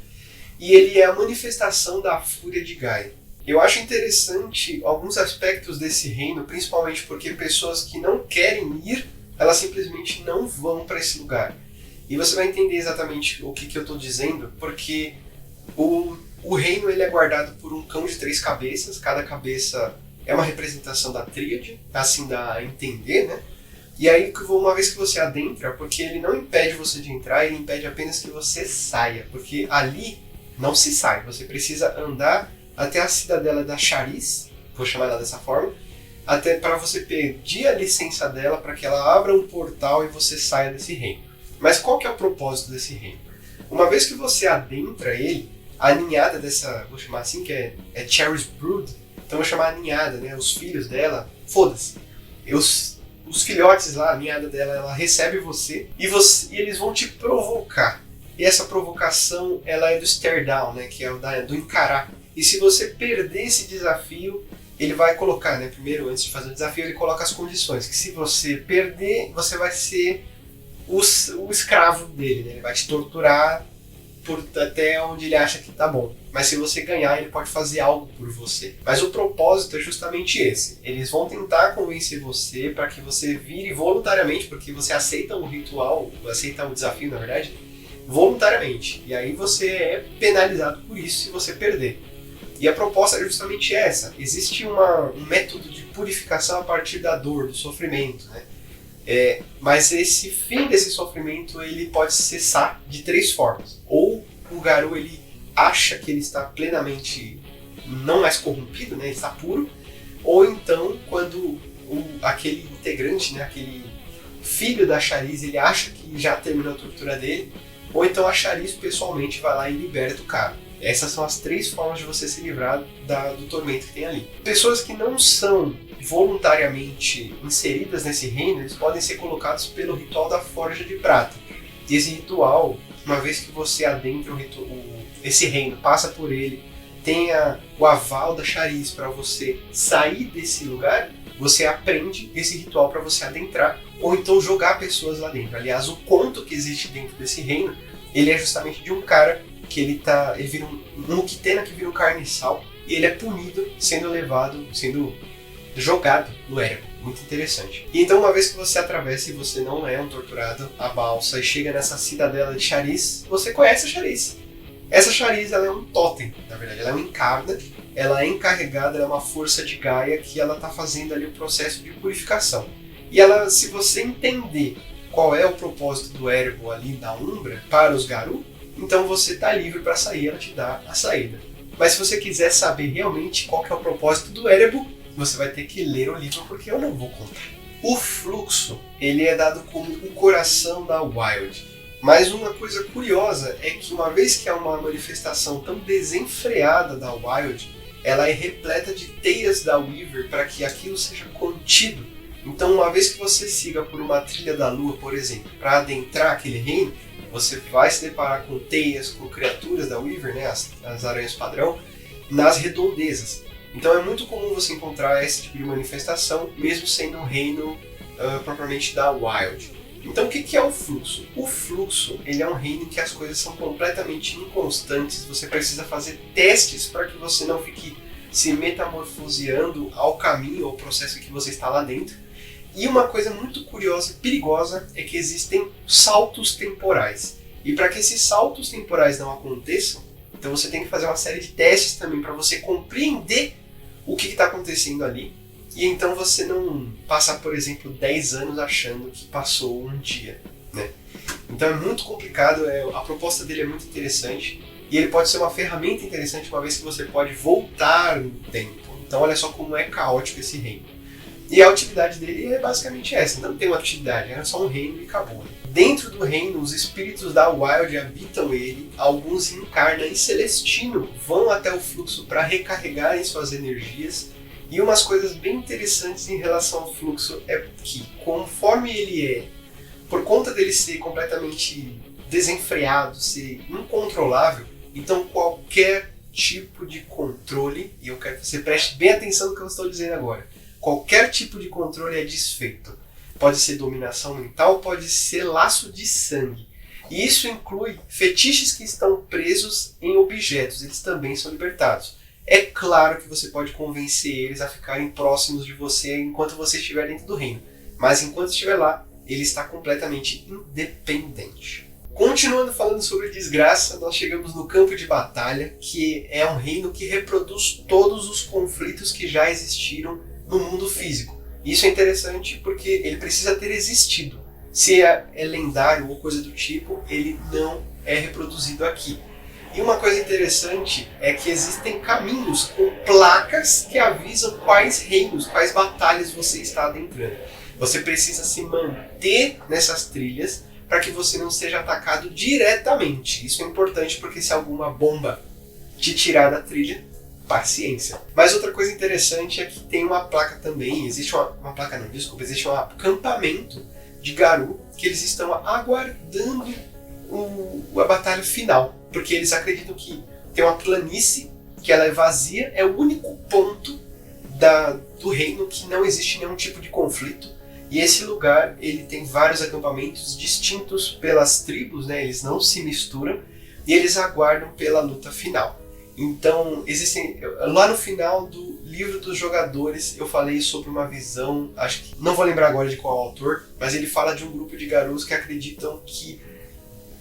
e ele é a manifestação da fúria de Gaia. Eu acho interessante alguns aspectos desse reino, principalmente porque pessoas que não querem ir, elas simplesmente não vão para esse lugar. E você vai entender exatamente o que eu estou dizendo, porque o reino ele é guardado por um cão de 3 cabeças, cada cabeça é uma representação da tríade, assim dá a entender, né? E aí, uma vez que você adentra, porque ele não impede você de entrar, ele impede apenas que você saia, porque ali não se sai, você precisa andar até a cidadela da Chariz, vou chamar ela dessa forma, até para você pedir a licença dela para que ela abra um portal e você saia desse reino. Mas qual que é o propósito desse reino? Uma vez que você adentra ele, a ninhada dessa, vou chamar assim, que é Chariz Brood, então vou chamar a ninhada, né, os filhos dela, foda-se. Os filhotes lá, a ninhada dela, ela recebe você e eles vão te provocar. E essa provocação, ela é do stare down, né, que é do encarar. E se você perder esse desafio, ele vai colocar, né, primeiro, antes de fazer o desafio, ele coloca as condições. Que se você perder, você vai ser o escravo dele, né? Ele vai te torturar até onde ele acha que tá bom. Mas se você ganhar, ele pode fazer algo por você. Mas o propósito é justamente esse. Eles vão tentar convencer você para que você vire voluntariamente, porque você aceita o ritual, aceita o desafio, na verdade, voluntariamente. E aí você é penalizado por isso se você perder. E a proposta é justamente essa. Existe um método de purificação a partir da dor, do sofrimento, né? Mas esse fim desse sofrimento ele pode cessar de 3 formas. Ou o Garou ele acha que ele está plenamente não mais corrompido, né, ele está puro, ou então quando aquele integrante, né, aquele filho da Chariz, ele acha que já terminou a tortura dele, ou então a Chariz pessoalmente vai lá e liberta o cara. Essas são as 3 formas de você se livrar do tormento que tem ali. Pessoas que não são voluntariamente inseridas nesse reino, eles podem ser colocados pelo ritual da Forja de Prata. E esse ritual, uma vez que você adentra esse reino, passa por ele, tenha o aval da Chariz para você sair desse lugar, você aprende esse ritual para você adentrar, ou então jogar pessoas lá dentro. Aliás, o conto que existe dentro desse reino, ele é justamente de um cara que ele vira um Uktena que vira um carniçal, e ele é punido sendo jogado no Erebor. Muito interessante. E então, uma vez que você atravessa e você não é um torturado, a balsa, e chega nessa cidadela de Chariz, você conhece a Chariz. Essa Chariz, ela é um totem, na verdade, ela é uma encarna, ela é encarregada, ela é uma força de Gaia que ela está fazendo ali o processo de purificação. E ela, se você entender qual é o propósito do Erebor ali na Umbra para os Garou, então você está livre para sair, ela te dá a saída. Mas se você quiser saber realmente qual que é o propósito do Erebor, você vai ter que ler o livro, porque eu não vou contar. O fluxo, ele é dado como o coração da Wild. Mas uma coisa curiosa é que uma vez que há uma manifestação tão desenfreada da Wild, ela é repleta de teias da Weaver para que aquilo seja contido Então, uma vez que você siga por uma trilha da lua, por exemplo, para adentrar aquele reino, você vai se deparar com teias, com criaturas da Weaver, né, as aranhas padrão, nas redondezas. Então é muito comum você encontrar esse tipo de manifestação, mesmo sendo um reino propriamente da Wild. Então o que é o fluxo? O fluxo ele é um reino em que as coisas são completamente inconstantes, você precisa fazer testes para que você não fique se metamorfoseando ao caminho, ao processo que você está lá dentro. E uma coisa muito curiosa e perigosa é que existem saltos temporais. E para que esses saltos temporais não aconteçam, então você tem que fazer uma série de testes também para você compreender o que está acontecendo ali. E então você não passar, por exemplo, 10 anos achando que passou um dia, né? Então é muito complicado, a proposta dele é muito interessante. E ele pode ser uma ferramenta interessante uma vez que você pode voltar no tempo. Então olha só como é caótico esse reino. E a utilidade dele é basicamente essa, não tem uma utilidade, é só um reino e acabou. Dentro do reino, os espíritos da Wild habitam ele, alguns encarnam em Celestino, vão até o fluxo para recarregarem suas energias. E umas coisas bem interessantes em relação ao fluxo é que, conforme ele é, por conta dele ser completamente desenfreado, ser incontrolável, então qualquer tipo de controle, e eu quero que você preste bem atenção no que eu estou dizendo agora, qualquer tipo de controle é desfeito. Pode ser dominação mental, pode ser laço de sangue. E isso inclui fetiches que estão presos em objetos, eles também são libertados. É claro que você pode convencer eles a ficarem próximos de você enquanto você estiver dentro do reino. Mas enquanto estiver lá, ele está completamente independente. Continuando falando sobre desgraça, nós chegamos no campo de batalha, que é um reino que reproduz todos os conflitos que já existiram no mundo físico. Isso é interessante porque ele precisa ter existido. Se é lendário ou coisa do tipo, ele não é reproduzido aqui. E uma coisa interessante é que existem caminhos com placas que avisam quais reinos, quais batalhas você está adentrando. Você precisa se manter nessas trilhas para que você não seja atacado diretamente. Isso é importante porque se alguma bomba te tirar da trilha, paciência. Mas outra coisa interessante é que tem uma placa também, existe existe um acampamento de Garou que eles estão aguardando a batalha final, porque eles acreditam que tem uma planície que ela é vazia, é o único ponto do reino que não existe nenhum tipo de conflito. E esse lugar ele tem vários acampamentos distintos pelas tribos, né? Eles não se misturam e eles aguardam pela luta final. Então, existem lá no final do livro dos jogadores, eu falei sobre uma visão, acho que não vou lembrar agora de qual autor, mas ele fala de um grupo de garotos que acreditam que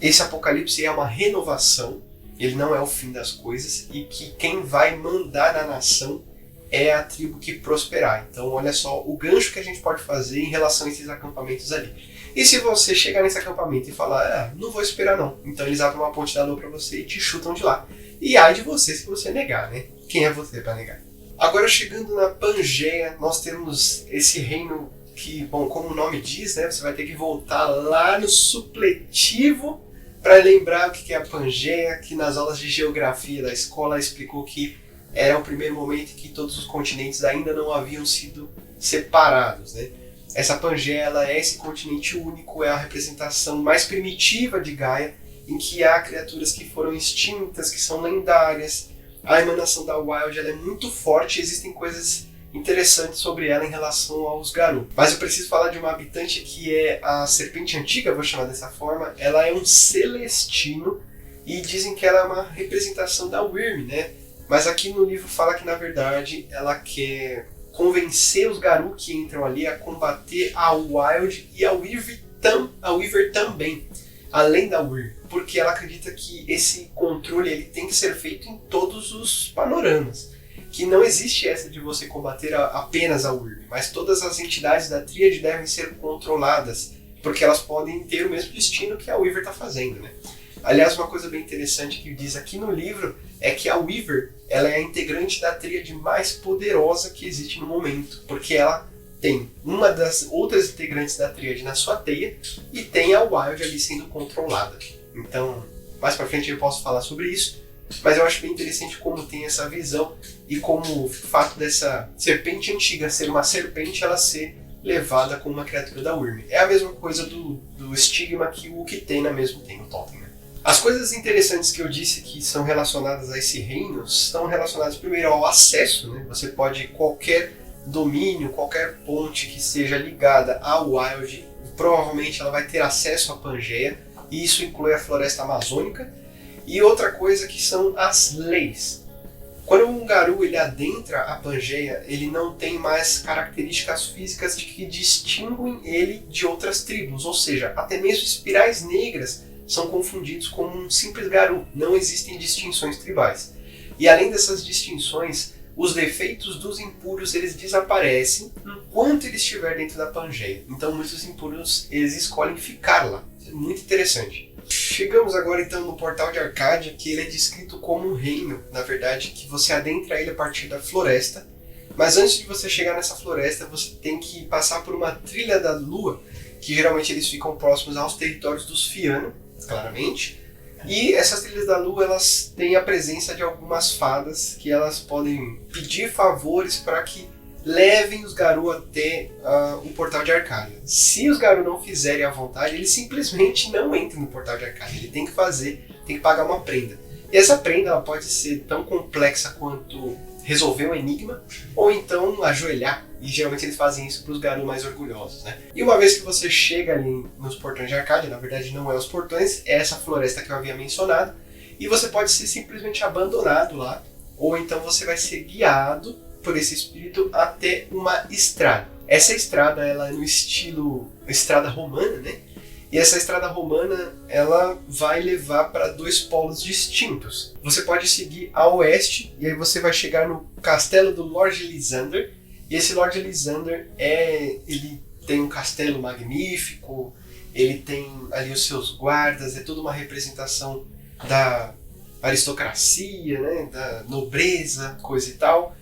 esse apocalipse é uma renovação, ele não é o fim das coisas, e que quem vai mandar na nação é a tribo que prosperar. Então olha só o gancho que a gente pode fazer em relação a esses acampamentos ali. E se você chegar nesse acampamento e falar, não vou esperar não, então eles abrem uma ponte da lua para você e te chutam de lá. E ai de você se você negar, né? Quem é você para negar? Agora chegando na Pangeia, nós temos esse reino que, bom, como o nome diz, né, você vai ter que voltar lá no supletivo para lembrar o que é a Pangeia, que nas aulas de geografia da escola explicou que era o primeiro momento em que todos os continentes ainda não haviam sido separados, né? Essa Pangeia ela é esse continente único, é a representação mais primitiva de Gaia, em que há criaturas que foram extintas, que são lendárias. A emanação da Wild ela é muito forte, existem coisas interessantes sobre ela em relação aos Garou. Mas eu preciso falar de uma habitante que é a Serpente Antiga, vou chamar dessa forma. Ela é um Celestino e dizem que ela é uma representação da Wyrm, né? Mas aqui no livro fala que na verdade ela quer convencer os Garou que entram ali a combater a Wild e a Weaver também, além da Wyrm, porque ela acredita que esse controle ele tem que ser feito em todos os panoramas. Que não existe essa de você combater apenas a Wyrm, mas todas as entidades da Tríade devem ser controladas, porque elas podem ter o mesmo destino que a Weaver está fazendo, né? Aliás, uma coisa bem interessante que diz aqui no livro é que a Weaver ela é a integrante da Tríade mais poderosa que existe no momento, porque ela tem uma das outras integrantes da Tríade na sua teia e tem a Wild ali sendo controlada. Então, mais pra frente eu posso falar sobre isso, mas eu acho bem interessante como tem essa visão e como o fato dessa serpente antiga ser uma serpente, ela ser levada como uma criatura da Wyrm. É a mesma coisa do estigma que o Wookiee tem, mesmo tem no Tolkien. Né? As coisas interessantes que eu disse que são relacionadas a esse reino estão relacionadas primeiro ao acesso. Né? Você pode, qualquer domínio, qualquer ponte que seja ligada ao Wild, provavelmente ela vai ter acesso à Pangeia, e isso inclui a floresta amazônica. E outra coisa que são as leis. Quando um Garou ele adentra a Pangeia, ele não tem mais características físicas que distinguem ele de outras tribos, ou seja, até mesmo espirais negras são confundidos com um simples Garou, não existem distinções tribais. E além dessas distinções, os defeitos dos impuros eles desaparecem enquanto ele estiver dentro da Pangeia. Então muitos impuros eles escolhem ficar lá. Isso é muito interessante. Chegamos agora então no Portal de Arcádia, que ele é descrito como um reino, na verdade, que você adentra ele a partir da floresta. Mas antes de você chegar nessa floresta, você tem que passar por uma trilha da lua, que geralmente eles ficam próximos aos territórios dos Fiano, claramente. E essas trilhas da lua, elas têm a presença de algumas fadas que elas podem pedir favores para que levem os Garou até o Portal de Arcádia. Se os Garou não fizerem à vontade, eles simplesmente não entram no Portal de Arcádia. Ele tem que fazer, tem que pagar uma prenda. E essa prenda ela pode ser tão complexa quanto resolver um enigma, ou então ajoelhar. E geralmente eles fazem isso para os Garou mais orgulhosos, né? E uma vez que você chega ali nos portões de Arcádia, na verdade não é os portões, é essa floresta que eu havia mencionado, e você pode ser simplesmente abandonado lá, ou então você vai ser guiado por esse espírito até uma estrada. Essa estrada ela é no estilo estrada romana, né? E essa estrada romana ela vai levar para dois polos distintos. Você pode seguir a oeste e aí você vai chegar no castelo do Lord Lysander. E esse Lord Lysander ele tem um castelo magnífico, ele tem ali os seus guardas, é toda uma representação da aristocracia, né? Da nobreza, coisa e tal.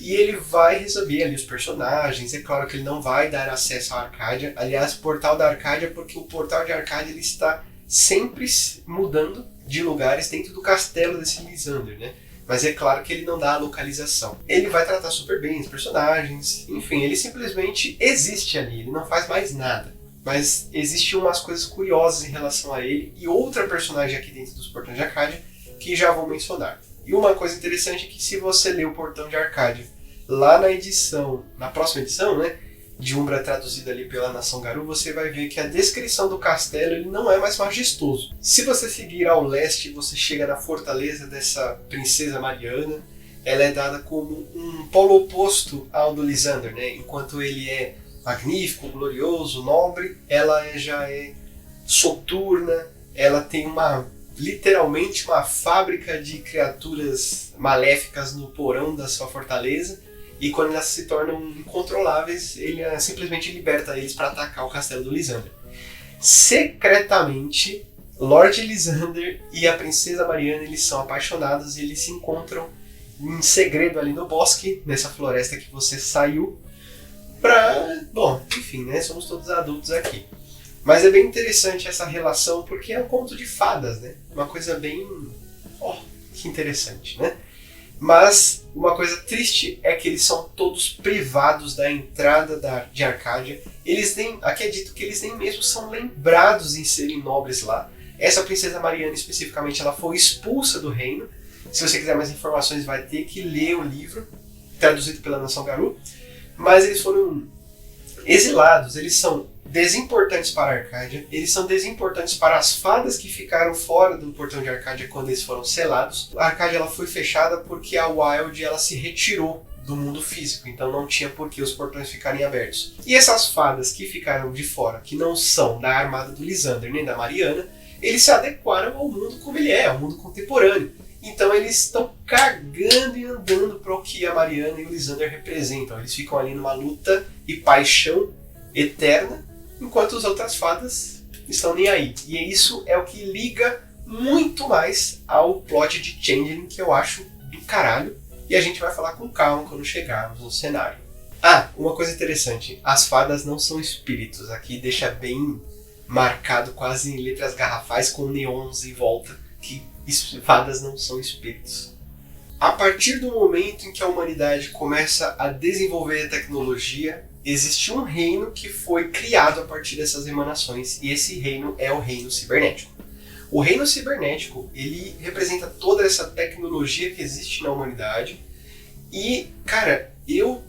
E ele vai receber ali os personagens. É claro que ele não vai dar acesso à Arcádia. Aliás, Portal da Arcádia, porque o Portal de Arcádia ele está sempre mudando de lugares dentro do castelo desse Lysander, né? Mas é claro que ele não dá a localização. Ele vai tratar super bem os personagens. Enfim, ele simplesmente existe ali. Ele não faz mais nada. Mas existem umas coisas curiosas em relação a ele. E outra personagem aqui dentro dos Portões de Arcádia que já vou mencionar. E uma coisa interessante é que se você ler o Portão de Arcádia lá na próxima edição, né, de Umbra traduzida ali pela Nação Garou, você vai ver que a descrição do castelo ele não é mais majestoso. Se você seguir ao leste, você chega na fortaleza dessa princesa Mariana. Ela é dada como um polo oposto ao do Lysander, né? Enquanto ele é magnífico, glorioso, nobre, ela já é soturna, ela tem literalmente uma fábrica de criaturas maléficas no porão da sua fortaleza, e quando elas se tornam incontroláveis, ele simplesmente liberta eles para atacar o castelo do Lysander. Secretamente, Lord Lysander e a princesa Mariana eles são apaixonados e eles se encontram em segredo ali no bosque, nessa floresta que você saiu, bom, enfim, né, somos todos adultos aqui. Mas é bem interessante essa relação porque é um conto de fadas, né? Uma coisa bem... que interessante, né? Mas uma coisa triste é que eles são todos privados da entrada de Arcádia. Aqui é dito que eles nem mesmo são lembrados em serem nobres lá. Essa princesa Mariana especificamente, ela foi expulsa do reino. Se você quiser mais informações, vai ter que ler o livro, traduzido pela Nação Garou. Mas eles foram exilados, eles são desimportantes para a Arcádia, eles são desimportantes para as fadas que ficaram fora do Portão de Arcádia quando eles foram selados. A Arcádia ela foi fechada porque a Wild ela se retirou do mundo físico, então não tinha por que os portões ficarem abertos. E essas fadas que ficaram de fora, que não são da armada do Lysander nem da Mariana, eles se adequaram ao mundo como ele é, ao mundo contemporâneo. Então eles estão cagando e andando para o que a Mariana e o Lysander representam. Eles ficam ali numa luta e paixão eterna, enquanto as outras fadas estão nem aí. E isso é o que liga muito mais ao plot de Changeling, que eu acho do caralho. E a gente vai falar com calma quando chegarmos no cenário. Uma coisa interessante. As fadas não são espíritos. Aqui deixa bem marcado, quase em letras garrafais, com neons em volta, que fadas não são espíritos. A partir do momento em que a humanidade começa a desenvolver a tecnologia, existe um reino que foi criado a partir dessas emanações, e esse reino é o reino cibernético. O reino cibernético, ele representa toda essa tecnologia que existe na humanidade, e, cara, eu,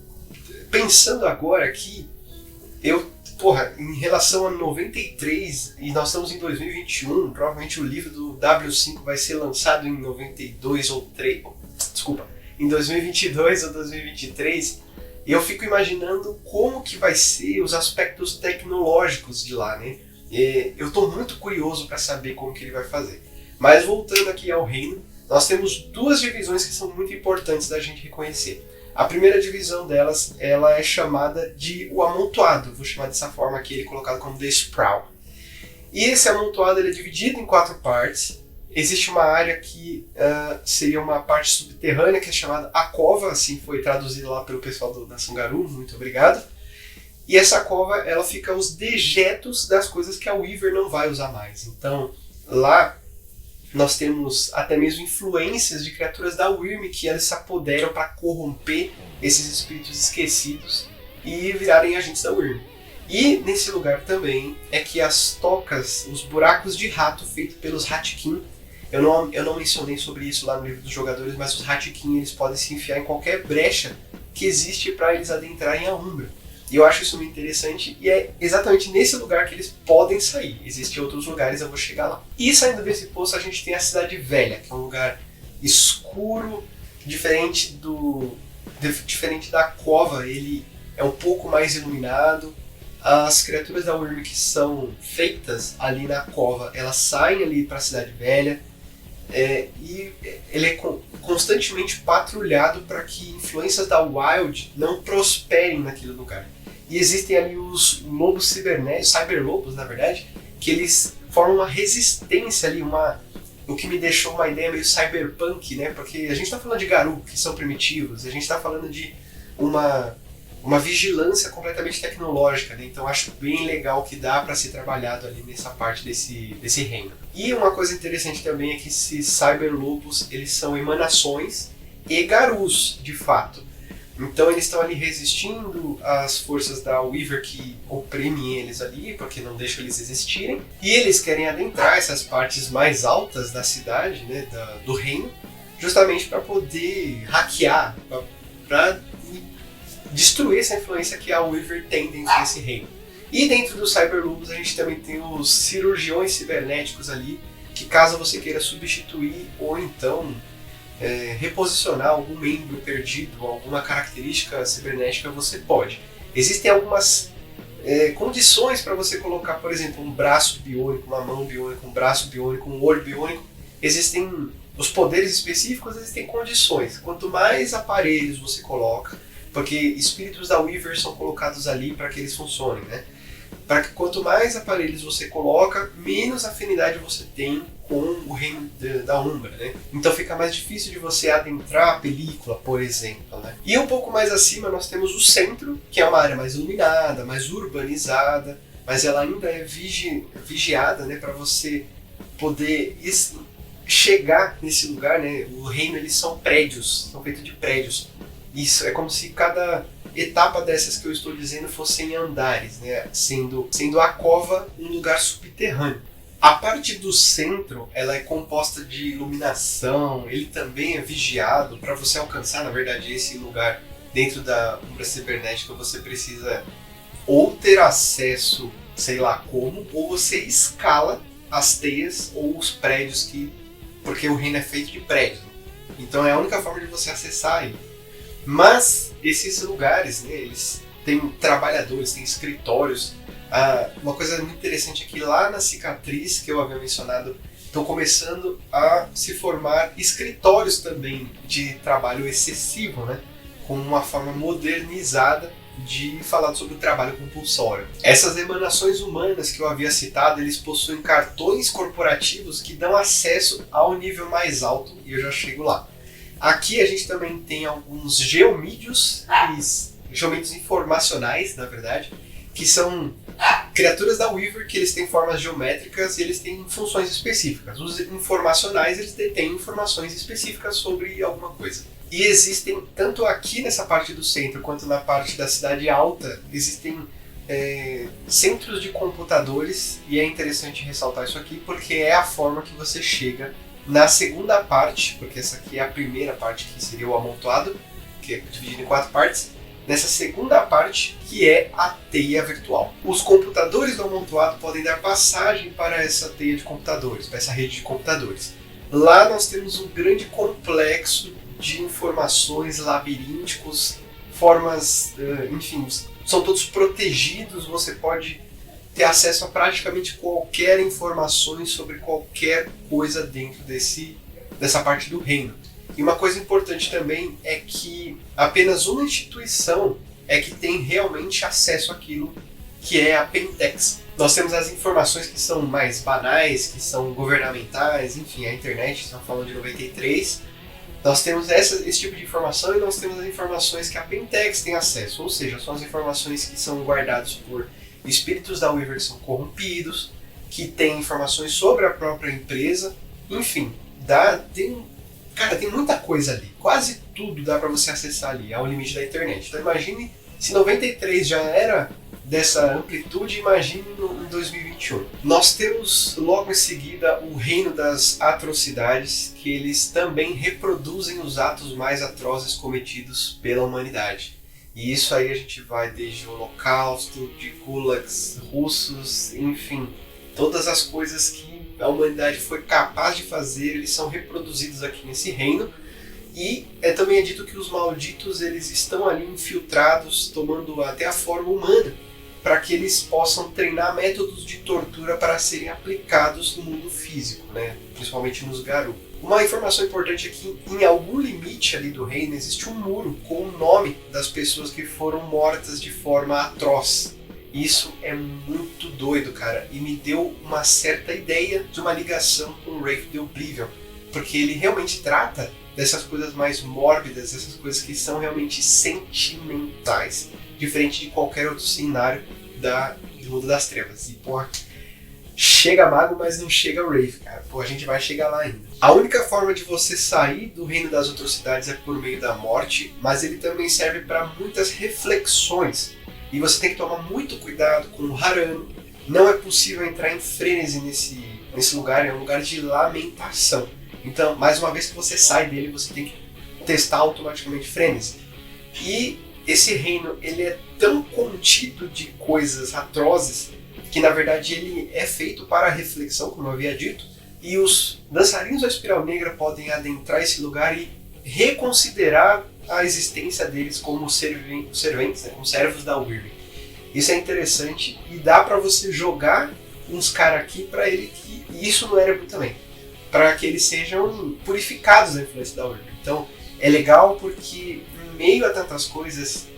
pensando agora aqui, em relação a 93, e nós estamos em 2021, provavelmente o livro do W5 vai ser lançado em 92 ou 3, desculpa, em 2022 ou 2023, e eu fico imaginando como que vai ser os aspectos tecnológicos de lá, né? Eu estou muito curioso para saber como que ele vai fazer. Mas voltando aqui ao reino, nós temos duas divisões que são muito importantes da gente reconhecer. A primeira divisão delas, ela é chamada de o amontoado, vou chamar dessa forma aqui, ele é colocado como The Sprawl. E esse amontoado ele é dividido em 4 partes. Existe uma área que seria uma parte subterrânea, que é chamada a cova, assim foi traduzido lá pelo pessoal da Sangaru, muito obrigado. E essa cova, ela fica os dejetos das coisas que a Weaver não vai usar mais. Então, lá nós temos até mesmo influências de criaturas da Wyrm que elas se apoderam para corromper esses espíritos esquecidos e virarem agentes da Wyrm. E nesse lugar também é que as tocas, os buracos de rato feitos pelos Hatkin, eu não mencionei sobre isso lá no livro dos jogadores, mas os Hatkin eles podem se enfiar em qualquer brecha que existe para eles adentrarem a Umbra. E eu acho isso muito interessante, e é exatamente nesse lugar que eles podem sair. Existem outros lugares, eu vou chegar lá. E saindo desse poço, a gente tem a Cidade Velha, que é um lugar escuro, diferente da cova, ele é um pouco mais iluminado. As criaturas da Wyrm que são feitas ali na cova, elas saem ali para a Cidade Velha, e ele é constantemente patrulhado para que influências da Wild não prosperem naquele lugar. E existem ali os lobos cibernéticos, cyberlobos na verdade, que eles formam uma resistência ali, o que me deixou uma ideia meio cyberpunk, né? Porque a gente está falando de Garou, que são primitivos, a gente está falando de uma vigilância completamente tecnológica, né? Então acho bem legal que dá para ser trabalhado ali nessa parte desse reino. E uma coisa interessante também é que esses cyberlobos, eles são emanações e Garus, de fato. Então eles estão ali resistindo às forças da Weaver que oprimem eles ali, porque não deixam eles existirem. E eles querem adentrar essas partes mais altas da cidade, né, do reino, justamente para poder hackear, para destruir essa influência que a Weaver tem dentro desse reino. E dentro dos Cyberlobos a gente também tem os cirurgiões cibernéticos ali, que caso você queira substituir ou então reposicionar algum membro perdido, alguma característica cibernética, você pode. Existem algumas condições para você colocar, por exemplo, um braço biônico, uma mão biônica, um braço biônico, um olho biônico. Existem os poderes específicos, existem condições. Quanto mais aparelhos você coloca, porque espíritos da Weaver são colocados ali para que eles funcionem, né? Para que quanto mais aparelhos você coloca, menos afinidade você tem com o reino da Umbra, né? Então fica mais difícil de você adentrar a película, por exemplo, né? E um pouco mais acima nós temos o centro, que é uma área mais iluminada, mais urbanizada, mas ela ainda é vigiada, né? Para você poder chegar nesse lugar, né? O reino, eles são prédios, são feitos de prédios. Isso é como se cada etapa dessas que eu estou dizendo fossem andares, né? Sendo a cova um lugar subterrâneo. A parte do centro, ela é composta de iluminação, ele também é vigiado. Para você alcançar, na verdade, esse lugar dentro da Umbra Cibernética, você precisa ou ter acesso, sei lá como, ou você escala as teias ou os prédios, porque o reino é feito de prédios. Então é a única forma de você acessar ele. Mas esses lugares, né, eles têm trabalhadores, têm escritórios. Uma coisa muito interessante é que lá na cicatriz que eu havia mencionado, estão começando a se formar escritórios também de trabalho excessivo, né, com uma forma modernizada de falar sobre o trabalho compulsório. Essas emanações humanas que eu havia citado, eles possuem cartões corporativos que dão acesso ao nível mais alto, e eu já chego lá. Aqui a gente também tem alguns geomídeos, geomídeos informacionais, na verdade, que são criaturas da Weaver, que eles têm formas geométricas e eles têm funções específicas. Os informacionais, eles detêm informações específicas sobre alguma coisa. E existem, tanto aqui nessa parte do centro quanto na parte da cidade alta, existem centros de computadores, e é interessante ressaltar isso aqui porque é a forma que você chega na segunda parte, porque essa aqui é a primeira parte que seria o amontoado, que é dividido em 4 partes, nessa segunda parte que é a teia virtual. Os computadores do amontoado podem dar passagem para essa teia de computadores, para essa rede de computadores. Lá nós temos um grande complexo de informações labirínticos, formas, enfim, são todos protegidos, você pode ter acesso a praticamente qualquer informação sobre qualquer coisa dentro dessa parte do reino. E uma coisa importante também é que apenas uma instituição é que tem realmente acesso àquilo, que é a Pentex. Nós temos as informações que são mais banais, que são governamentais, enfim, a internet, estamos falando de 93. Nós temos esse tipo de informação e nós temos as informações que a Pentex tem acesso, ou seja, são as informações que são guardadas por espíritos da Weaver que são corrompidos, que têm informações sobre a própria empresa, enfim, tem muita coisa ali, quase tudo dá para você acessar ali, ao limite da internet. Então imagine, se 93 já era dessa amplitude, imagine em 2021. Nós temos logo em seguida o reino das atrocidades, que eles também reproduzem os atos mais atrozes cometidos pela humanidade. E isso aí a gente vai desde o Holocausto, de gulags russos, enfim, todas as coisas que a humanidade foi capaz de fazer, eles são reproduzidos aqui nesse reino. E também é dito que os malditos eles estão ali infiltrados, tomando até a forma humana, para que eles possam treinar métodos de tortura para serem aplicados no mundo físico, né? Principalmente nos Garou. Uma informação importante é que em algum limite ali do reino existe um muro com o nome das pessoas que foram mortas de forma atroz. Isso é muito doido, cara, e me deu uma certa ideia de uma ligação com o Wraith the Oblivion, porque ele realmente trata dessas coisas mais mórbidas, dessas coisas que são realmente sentimentais, diferente de qualquer outro cenário do mundo das trevas. E, porra, chega mago, mas não chega Wraith, cara. Pô, a gente vai chegar lá ainda. A única forma de você sair do reino das atrocidades é por meio da morte, mas ele também serve para muitas reflexões. E você tem que tomar muito cuidado com o Harano. Não é possível entrar em frenesi nesse lugar, é um lugar de lamentação. Então, mais uma vez que você sai dele, você tem que testar automaticamente frenesi. E esse reino, ele é tão contido de coisas atrozes que, na verdade, ele é feito para a reflexão, como eu havia dito, e os dançarinos da Espiral Negra podem adentrar esse lugar e reconsiderar a existência deles como serventes, né, como servos da Wyrm. Isso é interessante e dá para você jogar uns caras aqui para ele que e isso no Erebor também, para que eles sejam purificados da influência da Wyrm. Então é legal porque em meio a tantas coisas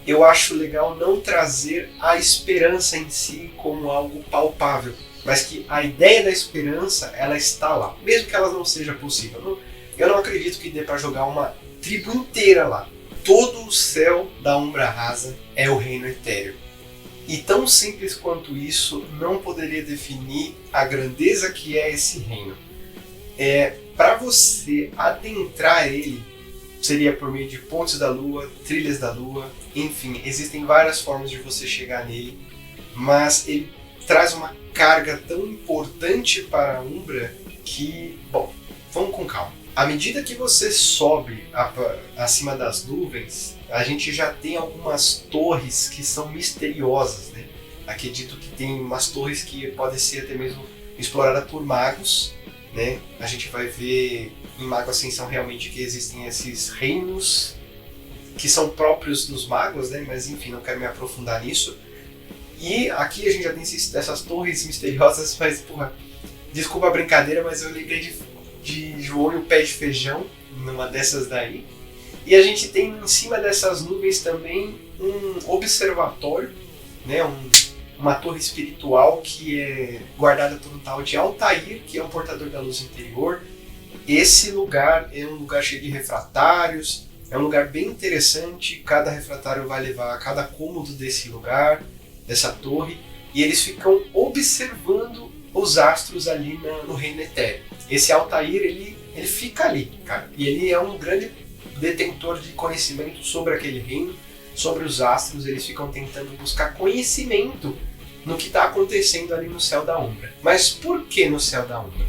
eu acho legal não trazer a esperança em si como algo palpável, mas que a ideia da esperança ela está lá, mesmo que ela não seja possível. Eu não acredito que dê para jogar uma tribo inteira lá. Todo o céu da Umbra Rasa é o reino etéreo. E tão simples quanto isso não poderia definir a grandeza que é esse reino. Para você adentrar ele, seria por meio de pontes da lua, trilhas da lua, enfim, existem várias formas de você chegar nele, mas ele traz uma carga tão importante para a Umbra que, bom, vamos com calma. À medida que você sobe acima das nuvens, a gente já tem algumas torres que são misteriosas, né? Acredito que tem umas torres que podem ser até mesmo exploradas por magos, né? A gente vai ver em Mago Ascensão realmente que existem esses reinos que são próprios dos magos, né? Mas enfim, não quero me aprofundar nisso. E aqui a gente já tem essas torres misteriosas, mas porra, desculpa a brincadeira, mas eu lembrei de João e o Pé de Feijão numa dessas daí. E a gente tem em cima dessas nuvens também um observatório, né? Uma torre espiritual que é guardada por um tal de Altair, que é um portador da luz interior. Esse lugar é um lugar cheio de refratários, é um lugar bem interessante, cada refratário vai levar a cada cômodo desse lugar, dessa torre, e eles ficam observando os astros ali no reino etéreo. Esse Altair, ele fica ali, cara, e ele é um grande detentor de conhecimento sobre aquele reino, sobre os astros, eles ficam tentando buscar conhecimento no que está acontecendo ali no céu da Umbra. Mas por que no céu da Umbra?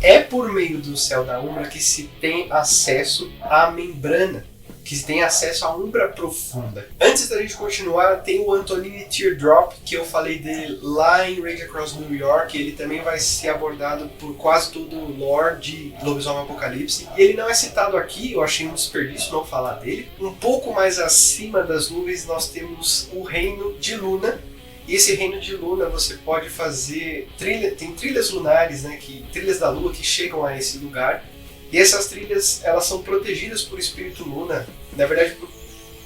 É por meio do céu da Umbra que se tem acesso à membrana, que se tem acesso à Umbra profunda. Antes da gente continuar, tem o Antonini Teardrop, que eu falei dele lá em Rage Across New York. Ele também vai ser abordado por quase todo o lore de Lobisomem Apocalipse. E ele não é citado aqui, eu achei um desperdício não falar dele. Um pouco mais acima das nuvens nós temos o Reino de Luna. E esse Reino de Luna você pode fazer tem trilhas lunares, né, trilhas da lua que chegam a esse lugar. E essas trilhas, elas são protegidas por Espírito Luna, na verdade,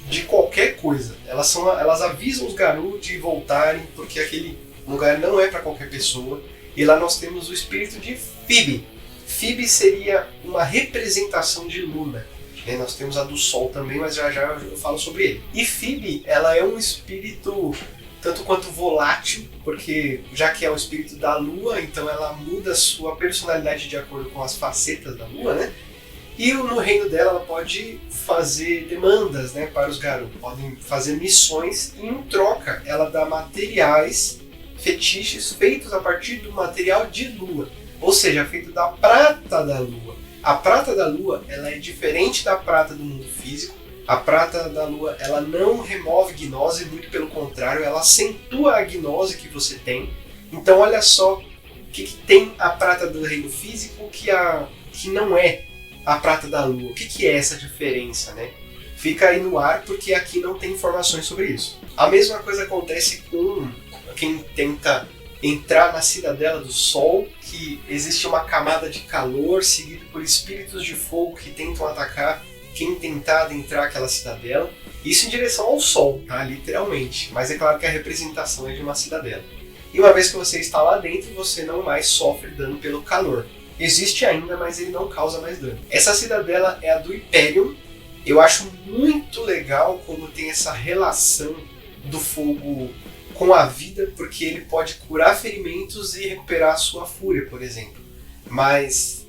de qualquer coisa. Elas avisam os Garou de voltarem, porque aquele lugar não é para qualquer pessoa. E lá nós temos o espírito de Phoebe. Phoebe seria uma representação de Luna. Nós temos a do Sol também, mas já eu falo sobre ele. E Phoebe, ela é um espírito tanto quanto volátil, porque já que é o espírito da Lua, então ela muda a sua personalidade de acordo com as facetas da Lua, né? E no reino dela ela pode fazer demandas, né, para os Garou, podem fazer missões e em troca ela dá materiais, fetiches feitos a partir do material de Lua, ou seja, feito da prata da Lua. A prata da Lua ela é diferente da prata do mundo físico. A prata da Lua, ela não remove gnose, muito pelo contrário, ela acentua a gnose que você tem. Então olha só o que tem a prata do reino físico que não é a prata da Lua. O que é essa diferença, né? Fica aí no ar porque aqui não tem informações sobre isso. A mesma coisa acontece com quem tenta entrar na Cidadela do Sol, que existe uma camada de calor seguido por espíritos de fogo que tentam atacar quem tentar adentrar aquela cidadela, isso em direção ao Sol, tá? Literalmente, mas é claro que a representação é de uma cidadela. E uma vez que você está lá dentro, você não mais sofre dano pelo calor. Existe ainda, mas ele não causa mais dano. Essa cidadela é a do Hyperion. Eu acho muito legal como tem essa relação do fogo com a vida, porque ele pode curar ferimentos e recuperar a sua fúria, por exemplo. Mas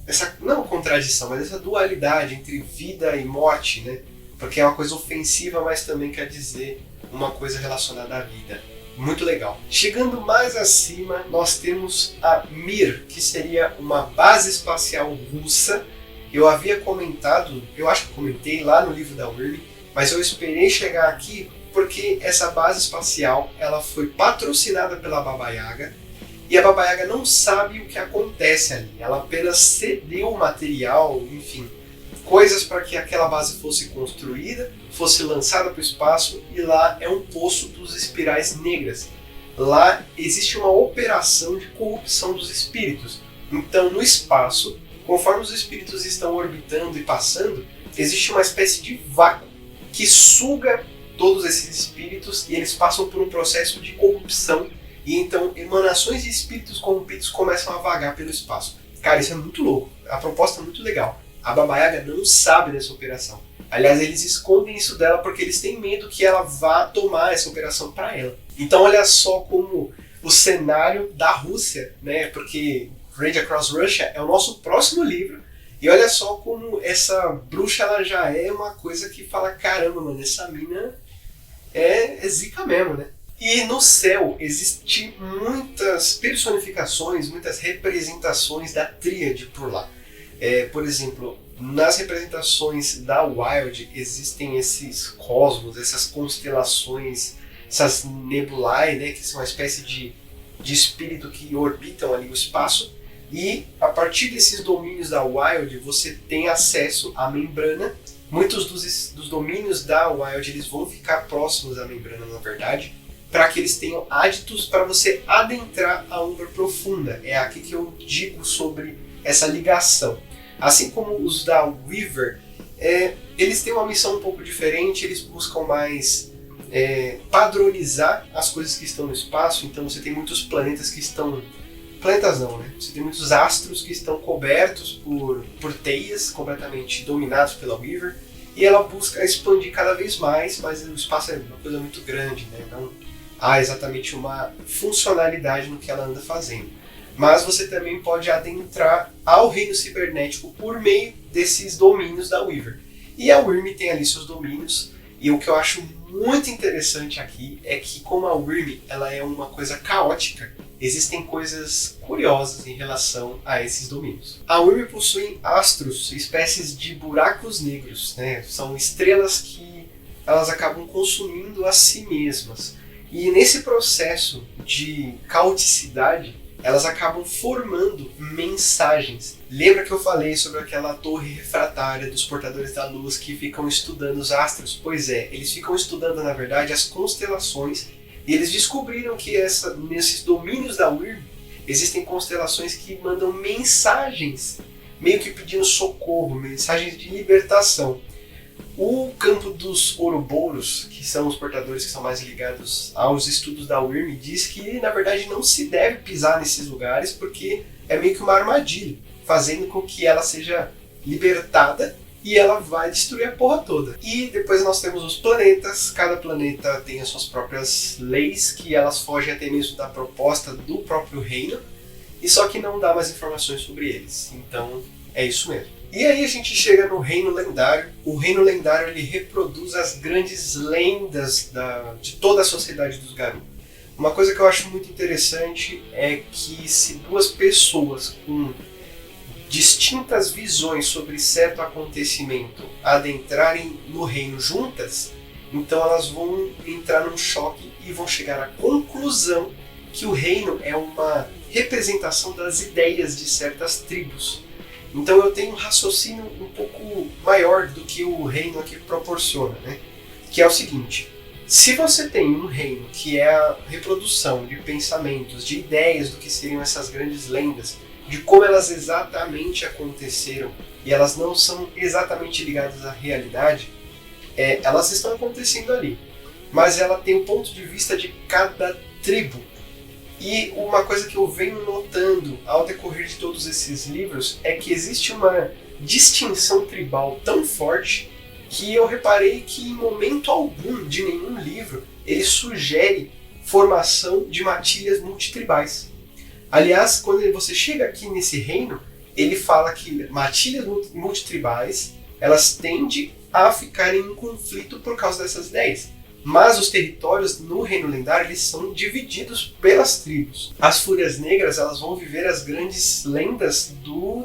essa não contradição, mas essa dualidade entre vida e morte, né? Porque é uma coisa ofensiva, mas também quer dizer uma coisa relacionada à vida. Muito legal. Chegando mais acima, nós temos a Mir, que seria uma base espacial russa. Eu havia comentado, eu acho que comentei lá no livro da Wyrm, mas eu esperei chegar aqui porque essa base espacial ela foi patrocinada pela Baba Yaga. E a Baba Yaga não sabe o que acontece ali, ela apenas cedeu o material, enfim, coisas para que aquela base fosse construída, fosse lançada para o espaço, e lá é um poço dos espirais negras. Lá existe uma operação de corrupção dos espíritos. Então no espaço, conforme os espíritos estão orbitando e passando, existe uma espécie de vácuo que suga todos esses espíritos e eles passam por um processo de corrupção. E então emanações de espíritos corrompidos começam a vagar pelo espaço. Cara, isso é muito louco. A proposta é muito legal. A Baba Yaga não sabe dessa operação. Aliás, eles escondem isso dela porque eles têm medo que ela vá tomar essa operação para ela. Então olha só como o cenário da Rússia, né? Porque Rage Across Russia é o nosso próximo livro. E olha só como essa bruxa ela já é uma coisa que fala, caramba, mano, essa mina é zica mesmo, né? E no céu existem muitas personificações, muitas representações da tríade por lá. Por exemplo, nas representações da Wild existem esses cosmos, essas constelações, essas nebulae, né, que são uma espécie de espírito que orbitam ali o espaço. E a partir desses domínios da Wild você tem acesso à membrana. Muitos dos domínios da Wild eles vão ficar próximos à membrana, na verdade, para que eles tenham háditos para você adentrar a Umbra profunda. É aqui que eu digo sobre essa ligação. Assim como os da Weaver, eles têm uma missão um pouco diferente, eles buscam mais padronizar as coisas que estão no espaço. Então você tem muitos planetas que estão... Planetas não, né? Você tem muitos astros que estão cobertos por teias, completamente dominados pela Weaver. E ela busca expandir cada vez mais, mas o espaço é uma coisa muito grande, né? Não há exatamente uma funcionalidade no que ela anda fazendo. mas você também pode adentrar ao reino cibernético por meio desses domínios da Weaver. E a Wyrm tem ali seus domínios, e o que eu acho muito interessante aqui é que, como a Wyrm ela é uma coisa caótica, existem coisas curiosas em relação a esses domínios. A Wyrm possui astros, espécies de buracos negros, né? São estrelas que elas acabam consumindo a si mesmas. E nesse processo de caoticidade, elas acabam formando mensagens. Lembra que eu falei sobre aquela torre refratária dos portadores da luz que ficam estudando os astros? Pois é, eles ficam estudando, na verdade, as constelações, e eles descobriram que nesses domínios da Wyrm existem constelações que mandam mensagens, meio que pedindo socorro, mensagens de libertação. O campo dos Ouroboros, que são os portadores que são mais ligados aos estudos da Wyrm, diz que na verdade não se deve pisar nesses lugares porque é meio que uma armadilha, fazendo com que ela seja libertada e ela vai destruir a porra toda. E depois nós temos os planetas, cada planeta tem as suas próprias leis, que elas fogem até mesmo da proposta do próprio reino, e só que não dá mais informações sobre eles. Então é isso mesmo. E aí a gente chega no Reino Lendário. O Reino Lendário ele reproduz as grandes lendas de toda a sociedade dos Garou. Uma coisa que eu acho muito interessante é que se duas pessoas com distintas visões sobre certo acontecimento adentrarem no reino juntas, então elas vão entrar num choque e vão chegar à conclusão que o reino é uma representação das ideias de certas tribos. Então eu tenho um raciocínio um pouco maior do que o reino aqui proporciona, né? Que é o seguinte: se você tem um reino que é a reprodução de pensamentos, de ideias do que seriam essas grandes lendas, de como elas exatamente aconteceram, e elas não são exatamente ligadas à realidade, elas estão acontecendo ali, mas ela tem o ponto de vista de cada tribo. E uma coisa que eu venho notando ao decorrer de todos esses livros é que existe uma distinção tribal tão forte que eu reparei que em momento algum de nenhum livro ele sugere formação de matilhas multitribais. Aliás, quando você chega aqui nesse reino, ele fala que matilhas multitribais elas tendem a ficarem em conflito por causa dessas ideias. Mas os territórios no Reino Lendário eles são divididos pelas tribos. As Fúrias Negras elas vão viver as grandes lendas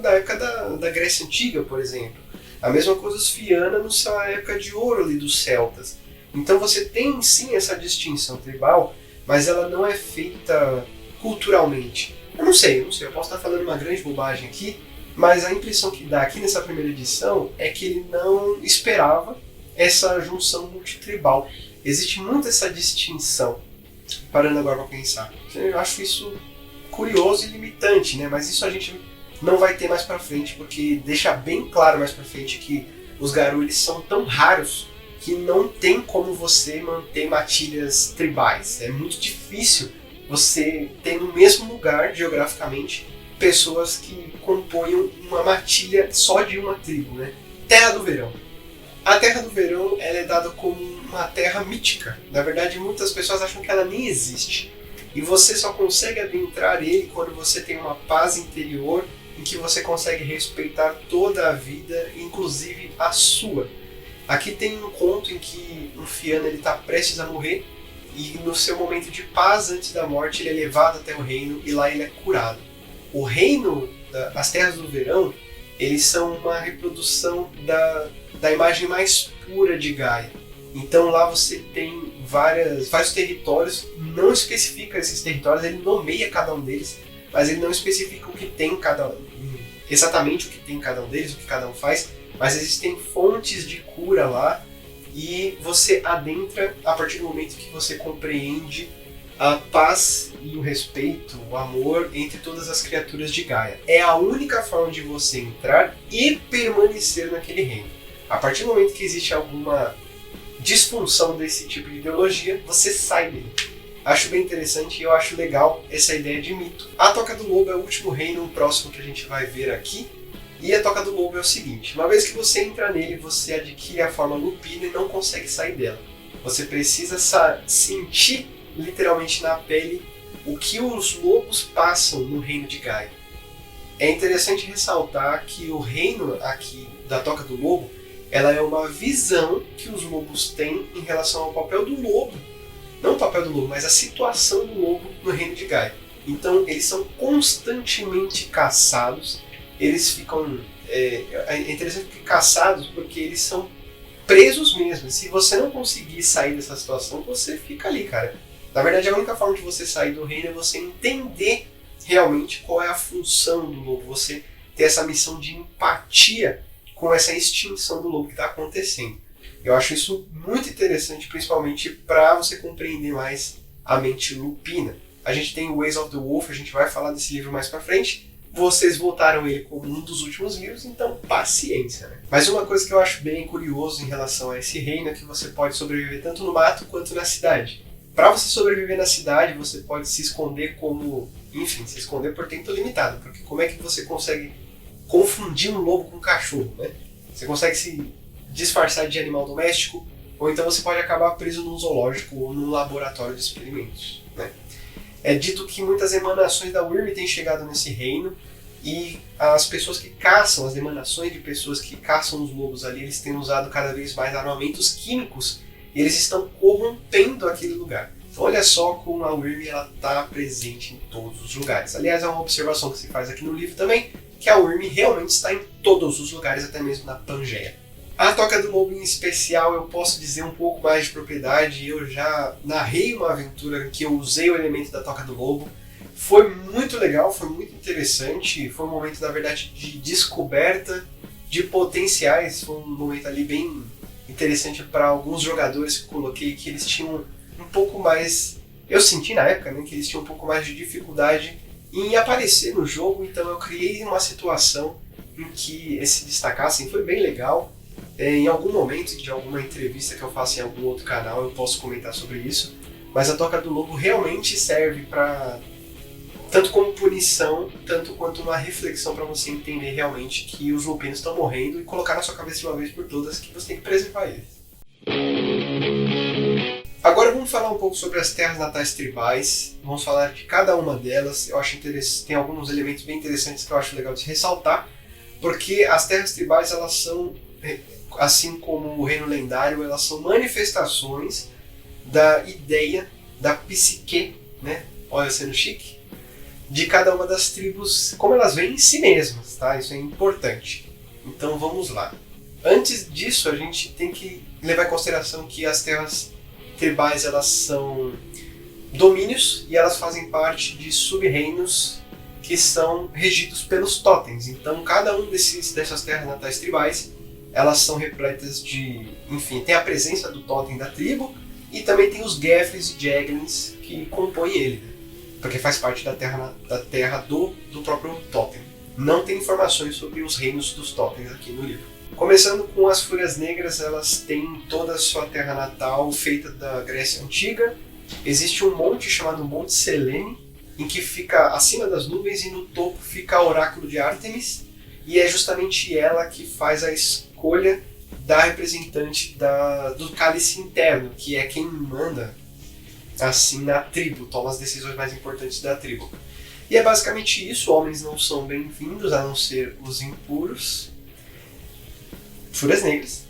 da época da Grécia Antiga, por exemplo. A mesma coisa os Fianna na sua época de ouro ali dos celtas. Então você tem sim essa distinção tribal, mas ela não é feita culturalmente. Eu não sei, eu posso estar falando uma grande bobagem aqui, mas a impressão que dá aqui nessa primeira edição é que ele não esperava essa junção multitribal. Existe muito essa distinção, parando agora para pensar. Eu acho isso curioso e limitante, né? Mas isso a gente não vai ter mais para frente, porque deixa bem claro mais para frente que os Garou eles são tão raros que não tem como você manter matilhas tribais. É muito difícil você ter no mesmo lugar, geograficamente, pessoas que componham uma matilha só de uma tribo, né? Terra do Verão. A Terra do Verão ela é dada como uma terra mítica. Na verdade, muitas pessoas acham que ela nem existe. E você só consegue adentrar ele quando você tem uma paz interior em que você consegue respeitar toda a vida, inclusive a sua. Aqui tem um conto em que um Fianna está prestes a morrer e no seu momento de paz antes da morte ele é levado até o reino e lá ele é curado. O reino, as Terras do Verão, eles são uma reprodução da imagem mais pura de Gaia. Então lá você tem vários territórios, não especifica esses territórios, ele nomeia cada um deles, mas ele não especifica o que tem exatamente o que tem cada um deles, o que cada um faz, mas existem fontes de cura lá e você adentra a partir do momento que você compreende a paz e o respeito, o amor entre todas as criaturas de Gaia. É a única forma de você entrar e permanecer naquele reino. A partir do momento que existe alguma disfunção desse tipo de ideologia, você sai dele. Acho bem interessante e eu acho legal essa ideia de mito. A Toca do Lobo é o último reino próximo que a gente vai ver aqui. E a Toca do Lobo é o seguinte: uma vez que você entra nele, você adquire a forma lupina e não consegue sair dela. Você precisa sentir literalmente na pele o que os lobos passam no reino de Gaia. É interessante ressaltar que o reino aqui da Toca do Lobo, ela é uma visão que os lobos têm em relação ao papel do lobo. Não o papel do lobo, mas a situação do lobo no reino de Gaia. Então eles são constantemente caçados, eles ficam... É interessante que caçados porque eles são presos mesmo. Se você não conseguir sair dessa situação, você fica ali, cara. Na verdade, a única forma de você sair do reino é você entender realmente qual é a função do lobo, você ter essa missão de empatia com essa extinção do lobo que está acontecendo. Eu acho isso muito interessante, principalmente para você compreender mais a mente lupina. A gente tem o Ways of the Wolf, a gente vai falar desse livro mais para frente. Vocês votaram ele como um dos últimos livros, então paciência, né? Mas uma coisa que eu acho bem curioso em relação a esse reino é que você pode sobreviver tanto no mato quanto na cidade. Para você sobreviver na cidade, você pode se esconder se esconder por tempo limitado, porque como é que você consegue confundir um lobo com um cachorro, né? Você consegue se disfarçar de animal doméstico, ou então você pode acabar preso num zoológico ou num laboratório de experimentos, né? É dito que muitas emanações da Wyrm têm chegado nesse reino, e as pessoas que caçam, as emanações de pessoas que caçam os lobos ali, eles têm usado cada vez mais armamentos químicos, e eles estão corrompendo aquele lugar. Então, olha só como a Wyrm está presente em todos os lugares. Aliás, é uma observação que se faz aqui no livro também, que a Wyrm realmente está em todos os lugares, até mesmo na Pangeia. A Toca do Lobo em especial, eu posso dizer um pouco mais de propriedade. Eu já narrei uma aventura que eu usei o elemento da Toca do Lobo. Foi muito legal, foi muito interessante. Foi um momento, na verdade, de descoberta de potenciais. Foi um momento ali bem interessante para alguns jogadores que eu coloquei, que eles tinham um pouco mais... Eu senti na época, né, que eles tinham um pouco mais de dificuldade em aparecer no jogo. Então eu criei uma situação em que eles se destacassem. Foi bem legal. Em algum momento de alguma entrevista que eu faço em algum outro canal eu posso comentar sobre isso, mas a Toca do Lobo realmente serve para tanto como punição, tanto quanto uma reflexão para você entender realmente que os lupinos estão morrendo e colocar na sua cabeça de uma vez por todas que você tem que preservar eles. Agora vamos falar um pouco sobre as terras natais tribais, vamos falar de cada uma delas. Eu acho interessante, tem alguns elementos bem interessantes que eu acho legal de ressaltar, porque as terras tribais, elas são, assim como o reino lendário, elas são manifestações da ideia, da psique, né? Olha, sendo chique, de cada uma das tribos, como elas veem em si mesmas, tá? Isso é importante. Então vamos lá. Antes disso, a gente tem que levar em consideração que as terras tribais, elas são domínios e elas fazem parte de sub-reinos que são regidos pelos totens. Então cada um dessas terras natais tribais, elas são repletas de... Enfim, tem a presença do totem da tribo e também tem os Gefrins e Jaglins que compõem ele, né? Porque faz parte da terra do próprio totem. Não tem informações sobre os reinos dos totens aqui no livro. Começando com as Fúrias Negras, elas têm toda a sua terra natal feita da Grécia Antiga. Existe um monte chamado Monte Selene, em que fica acima das nuvens e no topo fica o Oráculo de Ártemis. E é justamente ela que faz a escolha da representante do cálice interno, que é quem manda assim na tribo, toma as decisões mais importantes da tribo. E é basicamente isso, homens não são bem-vindos, a não ser os impuros, Fúrias Negras,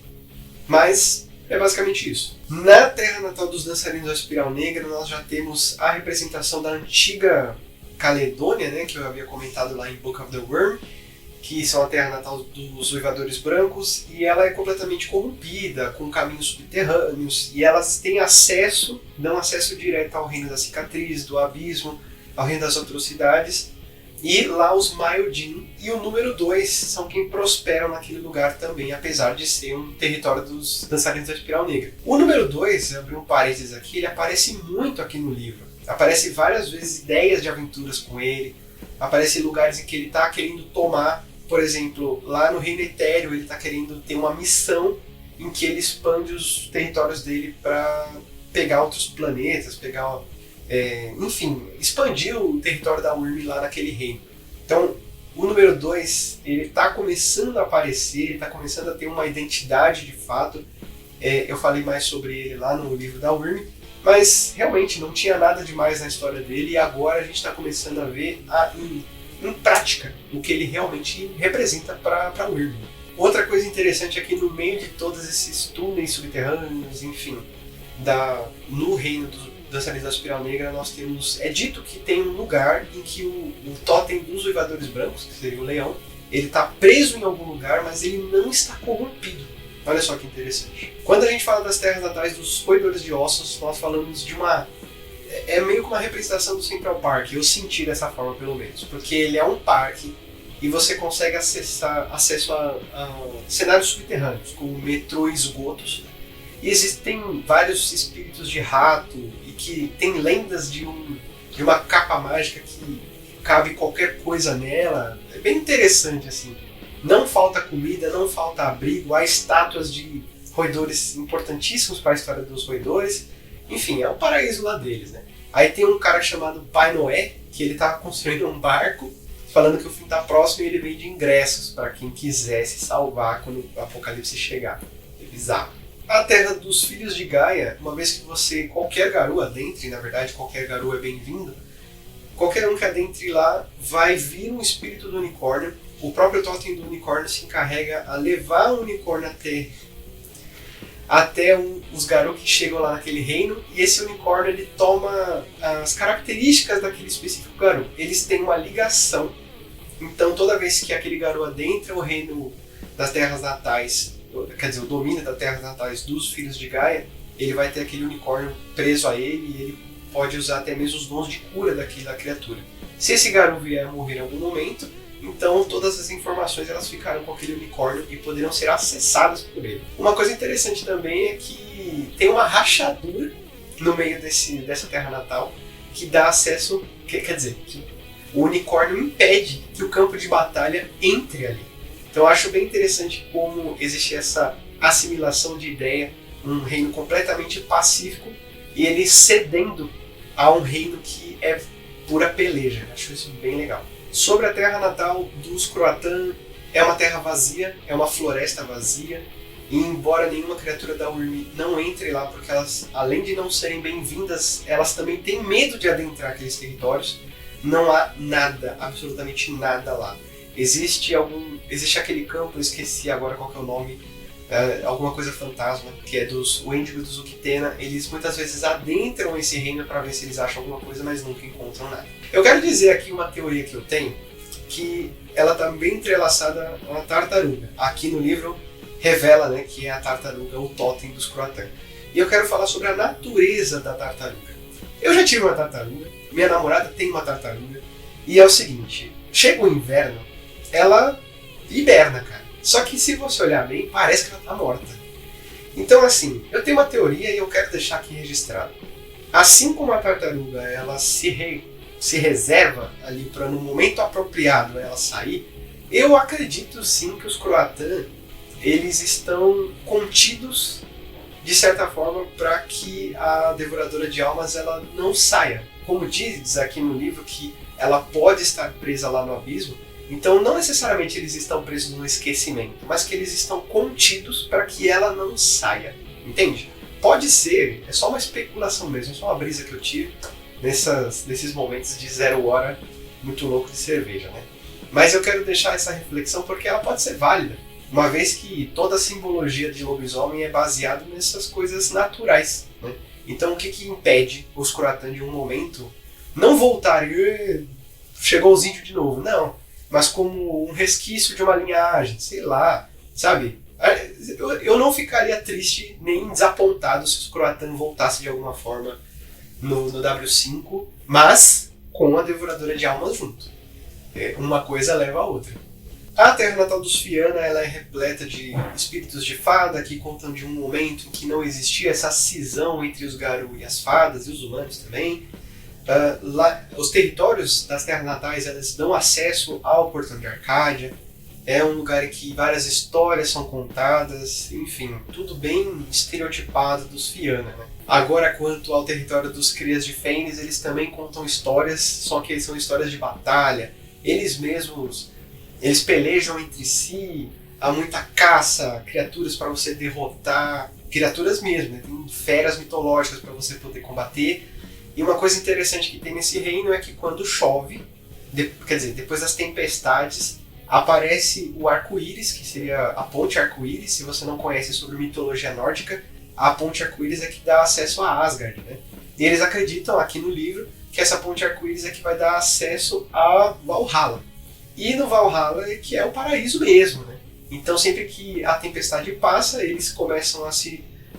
mas é basicamente isso. Na terra natal dos dançarinos da Espiral Negra, nós já temos a representação da antiga Caledônia, né, que eu havia comentado lá em Book of the Worm, que são a terra natal dos Uivadores Brancos, e ela é completamente corrompida, com caminhos subterrâneos, e elas têm acesso, não acesso direto ao reino da cicatriz, do abismo, ao reino das atrocidades, e lá os Maildin e o número 2 são quem prosperam naquele lugar também, apesar de ser um território dos dançarinos da Espiral Negra. O número 2, abri um parênteses aqui, ele aparece muito aqui no livro. Aparece várias vezes ideias de aventuras com ele, aparece lugares em que ele está querendo tomar. Por exemplo, lá no Reino Etéreo ele está querendo ter uma missão em que ele expande os territórios dele para pegar outros planetas, enfim, expandir o território da Wyrm lá naquele reino. Então, o número 2, ele está começando a aparecer, ele está começando a ter uma identidade de fato. Eu falei mais sobre ele lá no livro da Wyrm, Mas realmente não tinha nada demais na história dele e agora a gente está começando a ver em prática o que ele realmente representa para Wyrm. Outra coisa interessante é que no meio de todos esses túneis subterrâneos, enfim, no reino dos Dançarinos da Espiral Negra, nós temos... É dito que tem um lugar em que o totem dos Uivadores Brancos, que seria o leão, ele está preso em algum lugar, mas ele não está corrompido. Olha só que interessante. Quando a gente fala das terras natais dos Roedores de Ossos, nós falamos de uma... É meio que uma representação do Central Park, eu senti dessa forma pelo menos, porque ele é um parque e você consegue acesso a cenários subterrâneos, como metrô e esgotos, e existem vários espíritos de rato e que tem lendas de uma capa mágica que cabe qualquer coisa nela. É bem interessante assim. Não falta comida, não falta abrigo, há estátuas de roedores importantíssimos para a história dos roedores. Enfim, é o paraíso lá deles, né? Aí tem um cara chamado Pai Noé, que ele estava construindo um barco, falando que o fim está próximo e ele vende ingressos para quem quisesse salvar quando o apocalipse chegar. É bizarro. A Terra dos Filhos de Gaia, uma vez que qualquer garoa adentre, na verdade qualquer garoa é bem-vindo, qualquer um que adentre lá vai vir um espírito do unicórnio. O próprio totem do unicórnio se encarrega a levar o unicórnio até os Garou que chegam lá naquele reino, e esse unicórnio ele toma as características daquele específico Garou. Eles têm uma ligação, então toda vez que aquele Garou adentra o reino das terras natais, quer dizer, o domínio das terras natais dos Filhos de Gaia, ele vai ter aquele unicórnio preso a ele e ele pode usar até mesmo os dons de cura da criatura. Se esse Garou vier a morrer em algum momento, então todas as informações elas ficaram com aquele unicórnio e poderiam ser acessadas por ele. Uma coisa interessante também é que tem uma rachadura no meio dessa terra natal que dá acesso, quer dizer, que o unicórnio impede que o campo de batalha entre ali. Então eu acho bem interessante como existe essa assimilação de ideia, um reino completamente pacífico e ele cedendo a um reino que é pura peleja. Acho isso bem legal. Sobre a terra natal dos Croatan, é uma terra vazia, é uma floresta vazia, e embora nenhuma criatura da Wyrm não entre lá, porque elas, além de não serem bem-vindas, elas também têm medo de adentrar aqueles territórios, não há nada, absolutamente nada lá. Existe aquele campo, eu esqueci agora qual que é o nome, alguma coisa fantasma, que é dos Wendigo e dos Uktena. Eles muitas vezes adentram esse reino para ver se eles acham alguma coisa, mas nunca encontram nada. Eu quero dizer aqui uma teoria que eu tenho, que ela está bem entrelaçada a uma tartaruga. Aqui no livro revela, né, que é a tartaruga, o totem dos Croatan. E eu quero falar sobre a natureza da tartaruga. Eu já tive uma tartaruga, minha namorada tem uma tartaruga, e é o seguinte, chega o inverno, ela hiberna, cara. Só que se você olhar bem, parece que ela está morta. Então assim, eu tenho uma teoria e eu quero deixar aqui registrado. Assim como a tartaruga ela se reserva ali para no momento apropriado ela sair, eu acredito sim que os Croatan eles estão contidos de certa forma para que a Devoradora de Almas ela não saia. Como diz aqui no livro que ela pode estar presa lá no abismo, então não necessariamente eles estão presos no esquecimento, mas que eles estão contidos para que ela não saia, entende? Pode ser, é só uma especulação mesmo, é só uma brisa que eu tive nesses momentos de 0 hora muito louco de cerveja, né? Mas eu quero deixar essa reflexão porque ela pode ser válida, uma vez que toda a simbologia de lobisomem é baseada nessas coisas naturais, né? Então o que impede os Croatan de um momento não voltarem, chegou os índios de novo, não. Mas como um resquício de uma linhagem, sei lá, sabe? Eu não ficaria triste nem desapontado se os Croatan voltassem de alguma forma no W5, mas com a Devoradora de Almas junto. Uma coisa leva a outra. A Terra Natal dos Fianna ela é repleta de espíritos de fada que contam de um momento em que não existia essa cisão entre os Garou e as fadas, e os humanos também. Os territórios das terras natais elas dão acesso ao Portão de Arcádia. É um lugar em que várias histórias são contadas, enfim, tudo bem estereotipado dos Fianna, né? Agora, quanto ao território dos Crias de Fênix, eles também contam histórias, só que são histórias de batalha. Eles mesmos, eles pelejam entre si, há muita caça, criaturas para você derrotar, criaturas mesmo, né? Tem feras mitológicas para você poder combater. E uma coisa interessante que tem nesse reino é que quando chove, quer dizer, depois das tempestades, aparece o arco-íris, que seria a ponte arco-íris. Se você não conhece sobre mitologia nórdica, a ponte arco-íris é que dá acesso a Asgard, né? E eles acreditam aqui no livro que essa ponte arco-íris é que vai dar acesso a Valhalla. E no Valhalla é que é o paraíso mesmo, né? Então sempre que a tempestade passa, eles começam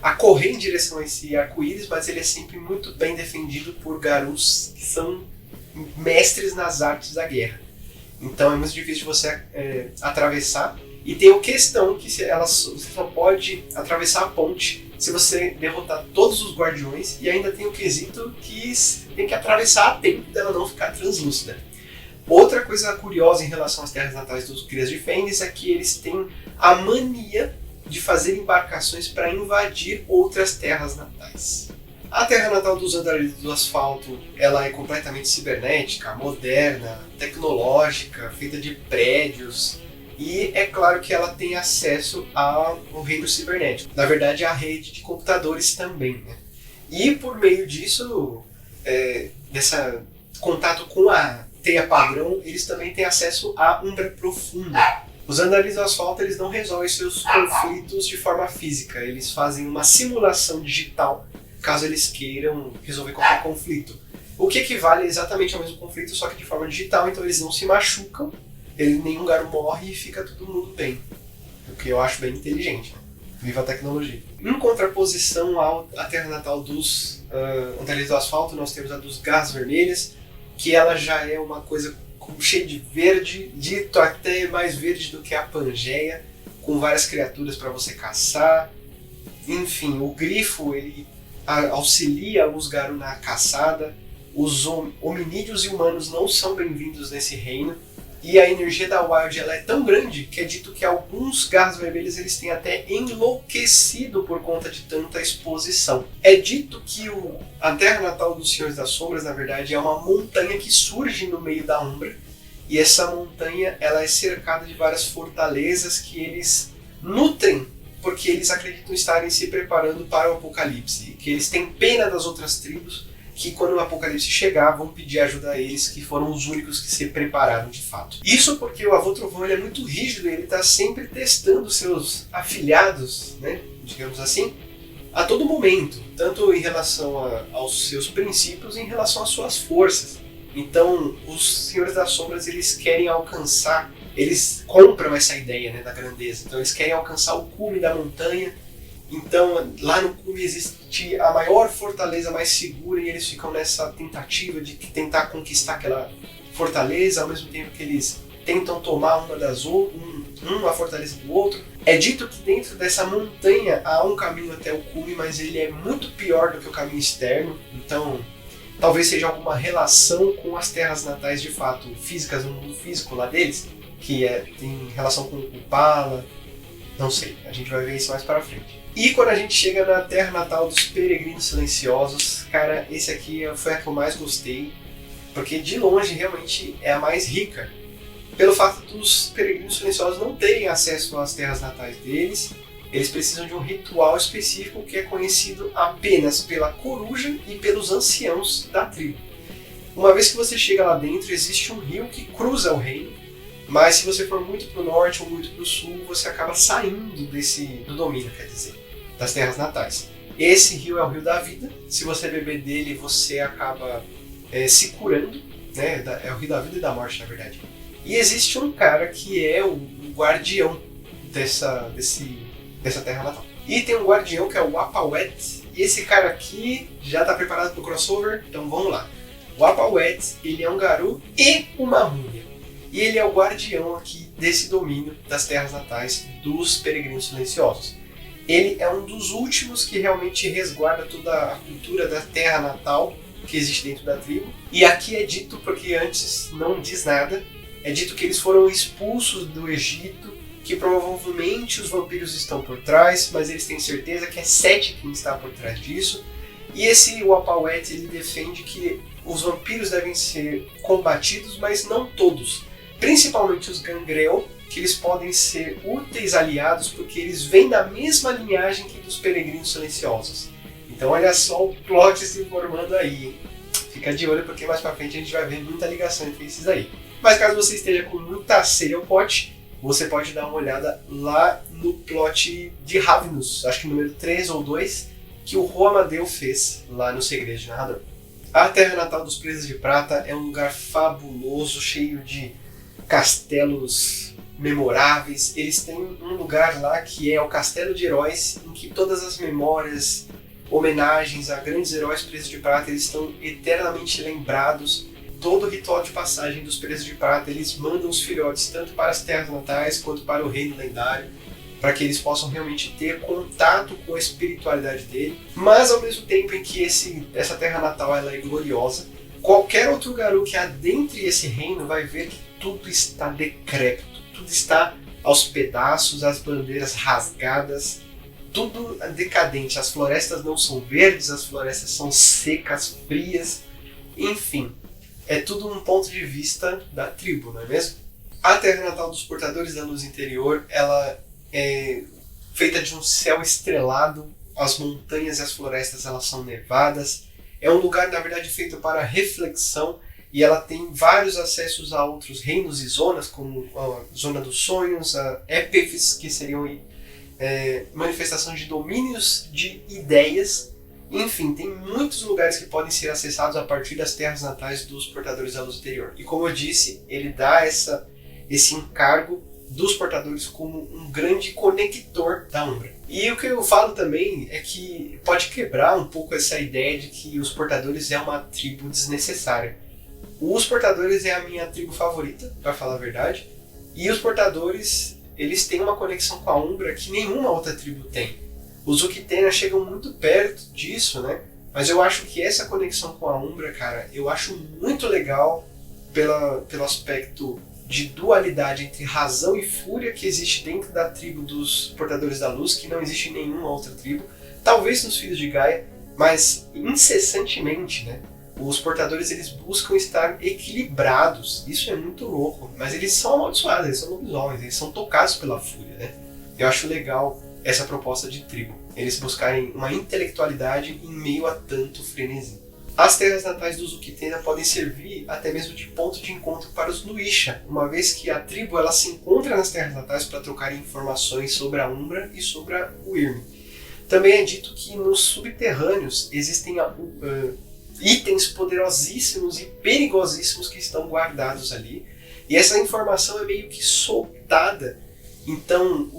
a correr em direção a esse arco-íris, mas ele é sempre muito bem defendido por Garus, que são mestres nas artes da guerra. Então é muito difícil de você atravessar. E tem a questão que você só pode atravessar a ponte se você derrotar todos os guardiões, e ainda tem o quesito que tem que atravessar a tempo dela não ficar translúcida. Outra coisa curiosa em relação às terras natais dos Crias de Fênix é que eles têm a mania de fazer embarcações para invadir outras terras natais. A terra natal dos Andalidos do Asfalto, ela é completamente cibernética, moderna, tecnológica, feita de prédios, e é claro que ela tem acesso ao reino cibernético. Na verdade, a rede de computadores também, né? E por meio disso, desse contato com a teia padrão, eles também têm acesso à Umbra Profunda. Os Andalidos do Asfalto, eles não resolvem seus conflitos de forma física, eles fazem uma simulação digital caso eles queiram resolver qualquer conflito. O que equivale exatamente ao mesmo conflito, só que de forma digital, então eles não se machucam, nenhum Garu morre e fica todo mundo bem. O que eu acho bem inteligente, né? Viva a tecnologia. Em contraposição à terra natal dos Andalidos do Asfalto, nós temos a dos Garras Vermelhas, que ela já é uma coisa cheia de verde, dito até mais verde do que a Pangeia, com várias criaturas para você caçar. Enfim, o Grifo ele auxilia os Garu na caçada. Os hominídeos e humanos não são bem-vindos nesse reino. E a energia da Wild ela é tão grande que é dito que alguns Garras Vermelhas eles têm até enlouquecido por conta de tanta exposição. É dito que a terra natal dos Senhores das Sombras, na verdade, é uma montanha que surge no meio da Umbra. E essa montanha ela é cercada de várias fortalezas que eles nutrem, porque eles acreditam estarem se preparando para o Apocalipse. Que eles têm pena das outras tribos, que quando o Apocalipse chegar, vão pedir ajuda a eles, que foram os únicos que se prepararam de fato. Isso porque o Avô Trovão ele é muito rígido, ele está sempre testando seus afilhados, né, digamos assim, a todo momento, tanto em relação aos seus princípios, em relação às suas forças. Então, os Senhores das Sombras, eles querem alcançar, eles compram essa ideia, né, da grandeza, então eles querem alcançar o cume da montanha. Então, lá no cume existe a maior fortaleza mais segura e eles ficam nessa tentativa de tentar conquistar aquela fortaleza, ao mesmo tempo que eles tentam tomar uma fortaleza do outro. É dito que dentro dessa montanha há um caminho até o cume, mas ele é muito pior do que o caminho externo. Então, talvez seja alguma relação com as terras natais de fato físicas, no mundo físico lá deles, que tem relação com o Kupala. Não sei, a gente vai ver isso mais pra frente. E quando a gente chega na terra natal dos Peregrinos Silenciosos, cara, esse aqui foi a que eu mais gostei, porque de longe realmente é a mais rica, pelo fato dos Peregrinos Silenciosos não terem acesso às terras natais deles. Eles precisam de um ritual específico que é conhecido apenas pela coruja e pelos anciãos da tribo. Uma vez que você chega lá dentro, existe um rio que cruza o reino, mas se você for muito para o norte ou muito para o sul, você acaba saindo do domínio, quer dizer, das terras natais. Esse rio é o rio da vida. Se você beber dele, você acaba se curando, né? É o rio da vida e da morte, na verdade. E existe um cara que é o guardião dessa terra natal. E tem um guardião que é o Apawet. E esse cara aqui já está preparado para o crossover, então vamos lá. O Apawet, ele é um Garu e uma múmia. E ele é o guardião aqui desse domínio das terras natais dos Peregrinos Silenciosos. Ele é um dos últimos que realmente resguarda toda a cultura da terra natal que existe dentro da tribo. E aqui é dito, porque antes não diz nada, é dito que eles foram expulsos do Egito, que provavelmente os vampiros estão por trás, mas eles têm certeza que é Sete quem está por trás disso. E o Apawet, ele defende que os vampiros devem ser combatidos, mas não todos. Principalmente os Gangrel, que eles podem ser úteis aliados porque eles vêm da mesma linhagem que dos peregrinos silenciosos. Então olha só o plot se formando aí, hein? Fica de olho porque mais pra frente a gente vai ver muita ligação entre esses aí. Mas caso você esteja com muita sede ao pote, você pode dar uma olhada lá no plot de Ravenous, acho que número 3 ou 2, que o Rô Amadeu fez lá no Segredo de Narrador. A Terra Natal dos Presas de Prata é um lugar fabuloso, cheio de castelos memoráveis. Eles têm um lugar lá que é o Castelo de Heróis, em que todas as memórias, homenagens a grandes heróis Presas de Prata, eles estão eternamente lembrados. Todo o ritual de passagem dos Presas de Prata, eles mandam os filhotes tanto para as terras natais quanto para o reino lendário, para que eles possam realmente ter contato com a espiritualidade dele. Mas ao mesmo tempo em que essa terra natal ela é gloriosa, qualquer outro garoto que adentre esse reino vai ver que tudo está decrépito, tudo está aos pedaços, as bandeiras rasgadas, tudo decadente. As florestas não são verdes, as florestas são secas, frias, enfim. É tudo um ponto de vista da tribo, não é mesmo? A Terra Natal dos Portadores da Luz Interior, ela é feita de um céu estrelado, as montanhas e as florestas elas são nevadas. É um lugar, na verdade, feito para reflexão e ela tem vários acessos a outros reinos e zonas, como a Zona dos Sonhos, a Epifis, que seriam manifestações de domínios de ideias. Enfim, tem muitos lugares que podem ser acessados a partir das terras natais dos Portadores da Luz Interior. E como eu disse, ele dá esse encargo dos portadores como um grande conector da Umbra. E o que eu falo também é que pode quebrar um pouco essa ideia de que os portadores é uma tribo desnecessária. Os portadores é a minha tribo favorita, para falar a verdade, e os portadores eles têm uma conexão com a Umbra que nenhuma outra tribo tem. Os Uktena chegam muito perto disso, né? Mas eu acho que essa conexão com a Umbra, cara, eu acho muito legal pelo aspecto de dualidade entre razão e fúria que existe dentro da tribo dos Portadores da Luz, que não existe em nenhuma outra tribo, talvez nos Filhos de Gaia, mas incessantemente, né? Os portadores eles buscam estar equilibrados, isso é muito louco, mas eles são amaldiçoados, eles são lobisomens, eles são tocados pela fúria, né? Eu acho legal essa proposta de tribo, eles buscarem uma intelectualidade em meio a tanto frenesi. As terras natais dos Uktena podem servir até mesmo de ponto de encontro para os Luisha, uma vez que a tribo ela se encontra nas terras natais para trocar informações sobre a Umbra e sobre a Wyrm. Também é dito que nos subterrâneos existem itens poderosíssimos e perigosíssimos que estão guardados ali, e essa informação é meio que soltada. Então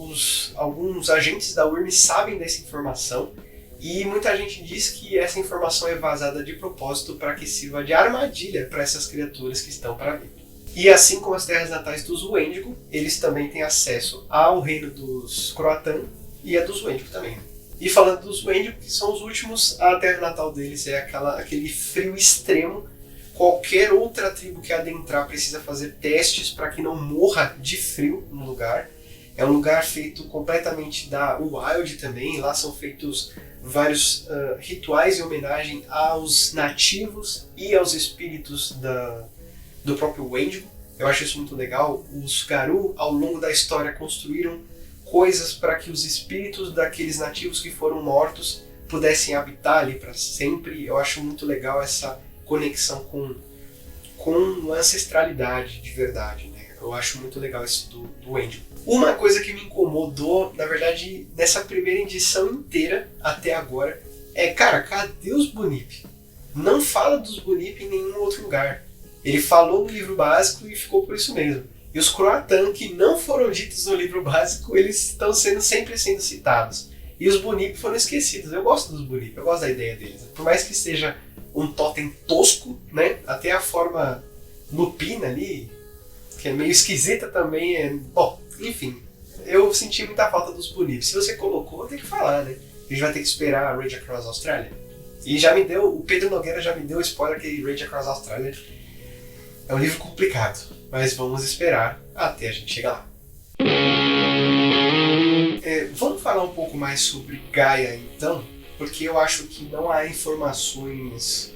alguns agentes da Wyrm sabem dessa informação, e muita gente diz que essa informação é vazada de propósito para que sirva de armadilha para essas criaturas que estão para vir. E assim como as terras natais dos Wendigo, eles também têm acesso ao reino dos Croatan e a dos Wendigo também. E falando dos Wendigo, que são os últimos, a terra natal deles é aquele frio extremo. Qualquer outra tribo que adentrar precisa fazer testes para que não morra de frio no lugar. É um lugar feito completamente da Wild também, lá são feitos vários rituais em homenagem aos nativos e aos espíritos do próprio Wendigo. Eu acho isso muito legal. Os Garou, ao longo da história, construíram coisas para que os espíritos daqueles nativos que foram mortos pudessem habitar ali para sempre. Eu acho muito legal essa conexão com a ancestralidade de verdade, né? Eu acho muito legal isso do Wendigo. Uma coisa que me incomodou, na verdade, nessa primeira edição inteira até agora, é, cara, cadê os Bunip? Não fala dos Bunip em nenhum outro lugar. Ele falou no livro básico e ficou por isso mesmo. E os Croatan, que não foram ditos no livro básico, eles estão sempre sendo citados. E os Bunip foram esquecidos. Eu gosto dos Bunip, eu gosto da ideia deles. Por mais que seja um totem tosco, né? Até a forma lupina ali, que é meio esquisita também. Bom, enfim, eu senti muita falta dos Bunip. Se você colocou, tem que falar, né? A gente vai ter que esperar a Rage Across Australia. E o Pedro Nogueira já me deu spoiler que Rage Across Australia é um livro complicado, mas vamos esperar até a gente chegar lá. Vamos falar um pouco mais sobre Gaia então, porque eu acho que não há informações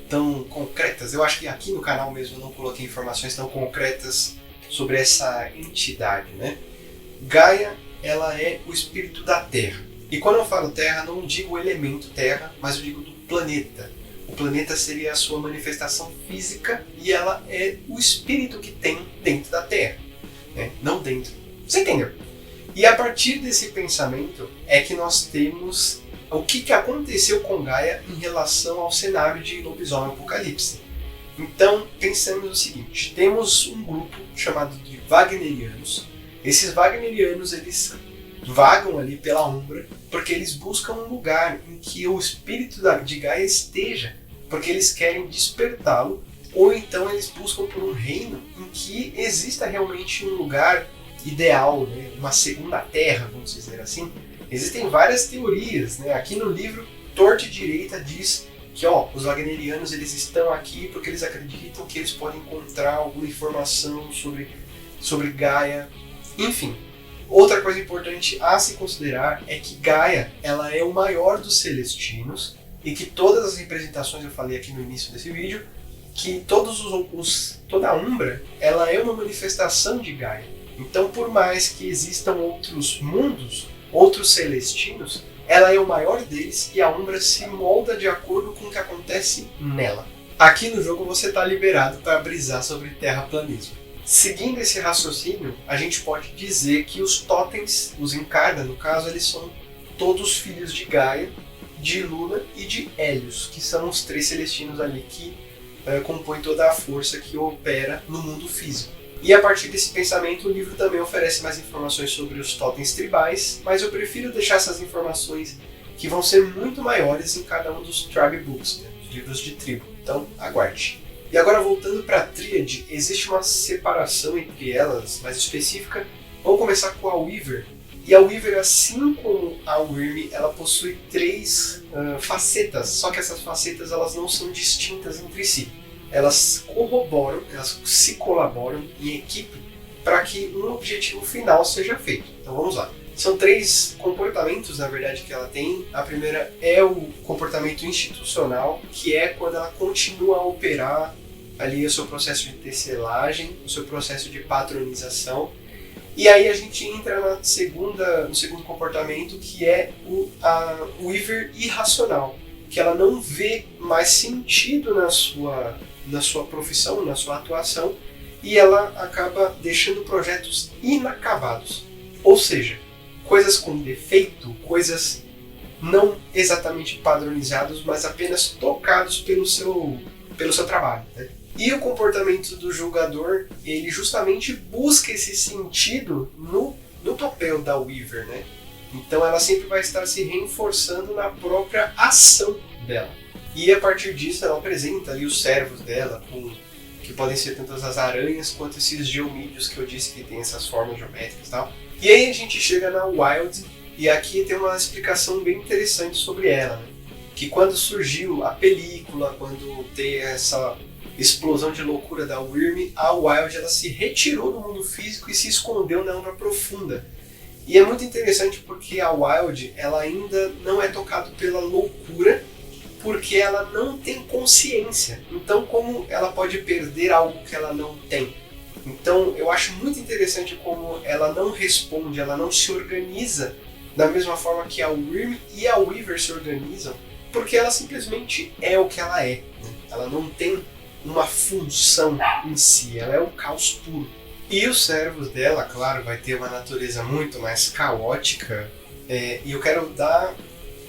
tão concretas. Eu acho que aqui no canal mesmo eu não coloquei informações tão concretas sobre essa entidade, né? Gaia, ela é o espírito da Terra. E quando eu falo Terra, não digo o elemento Terra, mas eu digo do planeta. O planeta seria a sua manifestação física e ela é o espírito que tem dentro da Terra, né? Não dentro. Você entendeu? E a partir desse pensamento é que nós temos o que aconteceu com Gaia em relação ao cenário de Lobisomem Apocalipse. Então, pensamos o seguinte, temos um grupo chamado de Wagnerianos. Esses Wagnerianos, eles vagam ali pela Umbra porque eles buscam um lugar em que o espírito de Gaia esteja, porque eles querem despertá-lo, ou então eles buscam por um reino em que exista realmente um lugar ideal, né? Uma segunda terra, vamos dizer assim. Existem várias teorias, né? Aqui no livro, Torta e Direita diz que os Wagnerianos eles estão aqui porque eles acreditam que eles podem encontrar alguma informação sobre Gaia, enfim. Outra coisa importante a se considerar é que Gaia ela é o maior dos celestinos e que todas as representações, eu falei aqui no início desse vídeo, que toda a Umbra ela é uma manifestação de Gaia. Então, por mais que existam outros mundos, outros celestinos, ela é o maior deles e a Umbra se molda de acordo com o que acontece nela. Aqui no jogo você está liberado para brisar sobre terraplanismo. Seguindo esse raciocínio, a gente pode dizer que os totens, os Encarna no caso, eles são todos filhos de Gaia, de Luna e de Hélios, que são os três celestinos ali que compõem toda a força que opera no mundo físico. E a partir desse pensamento, o livro também oferece mais informações sobre os totens tribais, mas eu prefiro deixar essas informações que vão ser muito maiores em cada um dos Tribe Books, né, os livros de tribo. Então, aguarde. E agora, voltando para a Tríade, existe uma separação entre elas mais específica. Vamos começar com a Weaver. E a Weaver, assim como a Wyrm, ela possui três facetas, só que essas facetas elas não são distintas entre si. Elas corroboram, elas se colaboram em equipe para que um objetivo final seja feito. Então vamos lá. São três comportamentos, na verdade, que ela tem. A primeira é o comportamento institucional, que é quando ela continua a operar ali o seu processo de tecelagem, o seu processo de patronização. E aí a gente entra no segundo comportamento, que é a Weaver irracional, que ela não vê mais sentido na sua profissão, na sua atuação, e ela acaba deixando projetos inacabados. Ou seja, coisas com defeito, coisas não exatamente padronizadas, mas apenas tocados pelo seu trabalho, né? E o comportamento do julgador, ele justamente busca esse sentido no papel da Weaver, né? Então ela sempre vai estar se reforçando na própria ação dela. E a partir disso ela apresenta ali os servos dela, que podem ser tanto as aranhas quanto esses geomídeos que eu disse que tem essas formas geométricas e tal. E aí a gente chega na Wild, e aqui tem uma explicação bem interessante sobre ela, né? Que quando surgiu a película, quando tem essa explosão de loucura da Wyrm, a Wild ela se retirou do mundo físico e se escondeu na Umbra Profunda. E é muito interessante porque a Wild ela ainda não é tocada pela loucura, porque ela não tem consciência. Então como ela pode perder algo que ela não tem? Então eu acho muito interessante como ela não responde, ela não se organiza da mesma forma que a Wyrm e a Weaver se organizam, porque ela simplesmente é o que ela é, né? Ela não tem uma função em si, ela é o caos puro. E os servos dela, claro, vai ter uma natureza muito mais caótica, e eu quero dar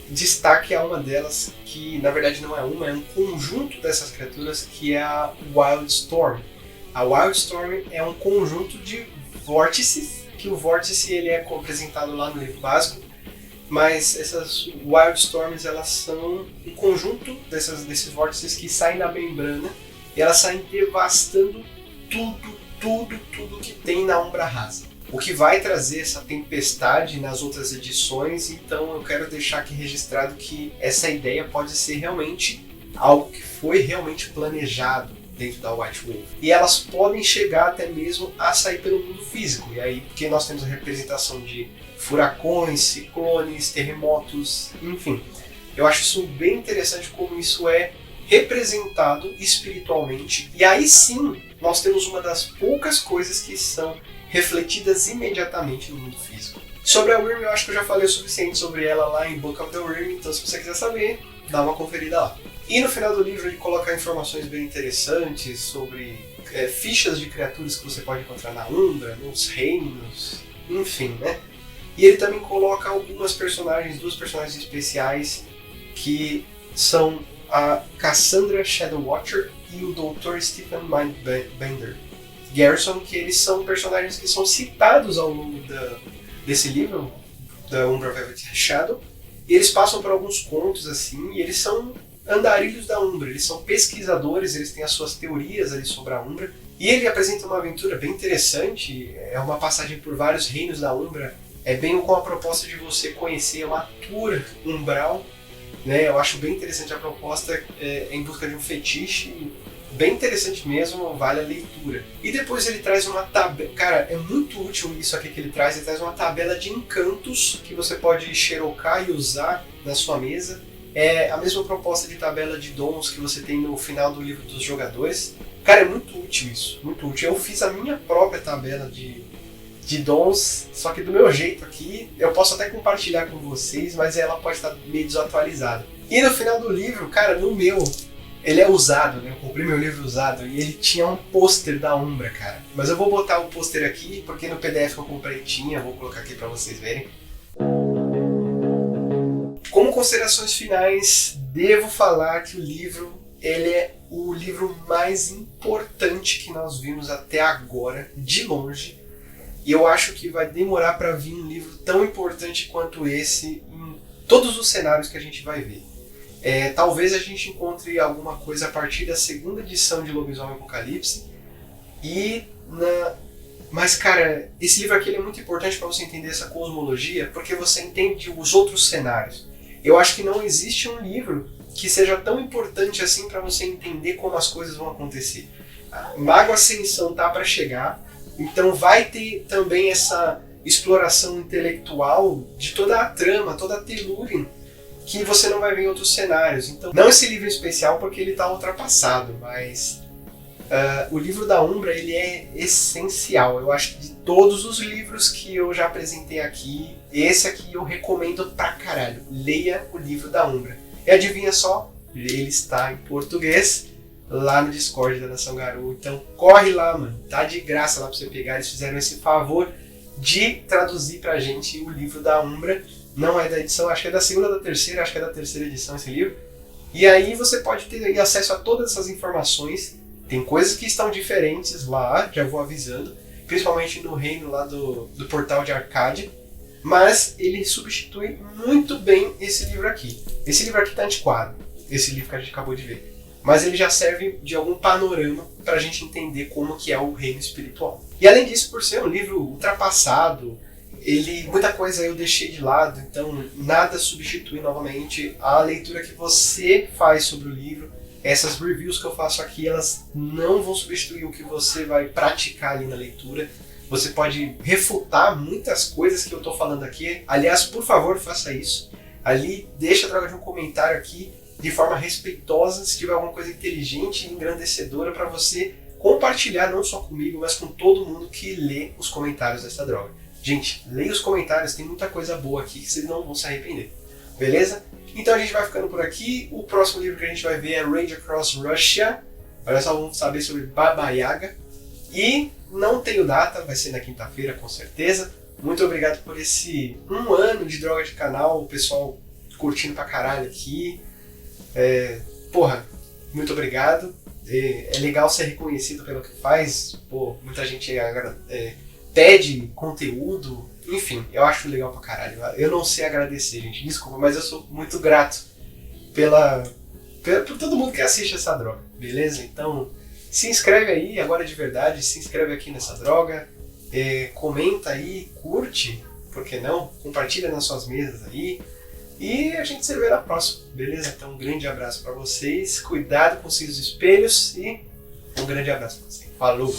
destaque a uma delas, que na verdade não é uma, é um conjunto dessas criaturas, que é a Wildstorm. A Wildstorm é um conjunto de vórtices, que o vórtice ele é apresentado lá no livro básico, mas essas Wildstorms elas são um conjunto desses vórtices que saem da membrana e elas saem devastando tudo que tem na Umbra Rasa. O que vai trazer essa tempestade nas outras edições, então eu quero deixar aqui registrado que essa ideia pode ser realmente algo que foi realmente planejado dentro da White Wolf. E elas podem chegar até mesmo a sair pelo mundo físico, e aí porque nós temos a representação de furacões, ciclones, terremotos, enfim. Eu acho isso bem interessante como isso é representado espiritualmente, e aí sim nós temos uma das poucas coisas que são refletidas imediatamente no mundo físico. Sobre a Wyrm, eu acho que eu já falei o suficiente sobre ela lá em Book of the Wyrm, então se você quiser saber, dá uma conferida lá. E no final do livro ele coloca informações bem interessantes sobre fichas de criaturas que você pode encontrar na Umbra, nos reinos, enfim, né? E ele também coloca algumas personagens, duas personagens especiais, que são a Cassandra Shadowwatcher e o Dr. Stephen Mindbender Garrison, que eles são personagens que são citados ao longo desse livro, da Umbra Velvet Shadow, e eles passam por alguns contos assim, e eles são andarilhos da Umbra, eles são pesquisadores, eles têm as suas teorias ali sobre a Umbra, e ele apresenta uma aventura bem interessante, é uma passagem por vários reinos da Umbra, é bem com a proposta de você conhecer uma tour umbral, né? Eu acho bem interessante a proposta, em busca de um fetiche, bem interessante mesmo, vale a leitura. E depois ele traz uma tabela, cara, é muito útil isso aqui que ele traz uma tabela de encantos que você pode xerocar e usar na sua mesa. É a mesma proposta de tabela de dons que você tem no final do livro dos jogadores. Cara, é muito útil isso, muito útil. Eu fiz a minha própria tabela de dons, só que do meu jeito aqui, eu posso até compartilhar com vocês, mas ela pode estar meio desatualizada. E no final do livro, cara, no meu, ele é usado, né? Eu comprei meu livro usado e ele tinha um pôster da Umbra, cara. Mas eu vou botar o pôster aqui, porque no PDF que eu comprei tinha, vou colocar aqui pra vocês verem. Como considerações finais, devo falar que o livro, ele é o livro mais importante que nós vimos até agora, de longe. E eu acho que vai demorar para vir um livro tão importante quanto esse em todos os cenários que a gente vai ver. Talvez a gente encontre alguma coisa a partir da segunda edição de Lobisomem Apocalipse. Mas, cara, esse livro aqui ele é muito importante para você entender essa cosmologia, porque você entende os outros cenários. Eu acho que não existe um livro que seja tão importante assim para você entender como as coisas vão acontecer. Mago Ascensão tá para chegar. Então vai ter também essa exploração intelectual de toda a trama, toda a Telúrian, que você não vai ver em outros cenários. Então, não esse livro especial porque ele está ultrapassado, mas o livro da Umbra ele é essencial. Eu acho que de todos os livros que eu já apresentei aqui, esse aqui eu recomendo pra caralho. Leia o livro da Umbra. E adivinha só, ele está em português, lá no Discord da Nação Garou. Então corre lá, mano. Tá de graça lá pra você pegar. Eles fizeram esse favor de traduzir pra gente o livro da Umbra. Não é da edição, acho que é da segunda ou da terceira, acho que é da terceira edição esse livro. E aí você pode ter acesso a todas essas informações. Tem coisas que estão diferentes lá, já vou avisando. Principalmente no reino lá do Portal de Arcádia. Mas ele substitui muito bem esse livro aqui. Esse livro aqui tá antiquado. Esse livro que a gente acabou de ver. Mas ele já serve de algum panorama para a gente entender como que é o reino espiritual. E além disso, por ser um livro ultrapassado, muita coisa eu deixei de lado, então nada substitui novamente a leitura que você faz sobre o livro. Essas reviews que eu faço aqui, elas não vão substituir o que você vai praticar ali na leitura. Você pode refutar muitas coisas que eu estou falando aqui. Aliás, por favor, faça isso. Ali, deixa através de um comentário aqui, de forma respeitosa, se tiver alguma coisa inteligente e engrandecedora para você compartilhar, não só comigo, mas com todo mundo que lê os comentários dessa droga. Gente, leia os comentários, tem muita coisa boa aqui que vocês não vão se arrepender. Beleza? Então a gente vai ficando por aqui. O próximo livro que a gente vai ver é Rage Across Russia. Olha só, vamos saber sobre Baba Yaga. E não tenho data, vai ser na quinta-feira com certeza. Muito obrigado por esse 1 ano de droga de canal, o pessoal curtindo pra caralho aqui. Muito obrigado. É legal ser reconhecido pelo que faz. Muita gente pede conteúdo. Enfim, eu acho legal pra caralho. Eu não sei agradecer, gente. Desculpa, mas eu sou muito grato por todo mundo que assiste essa droga. Beleza? Então, se inscreve aí, agora de verdade. Se inscreve aqui nessa droga. Comenta aí, curte. Por que não? Compartilha nas suas mesas aí. E a gente se vê na próxima, beleza? Então um grande abraço pra vocês, cuidado com os espelhos e um grande abraço pra vocês. Falou!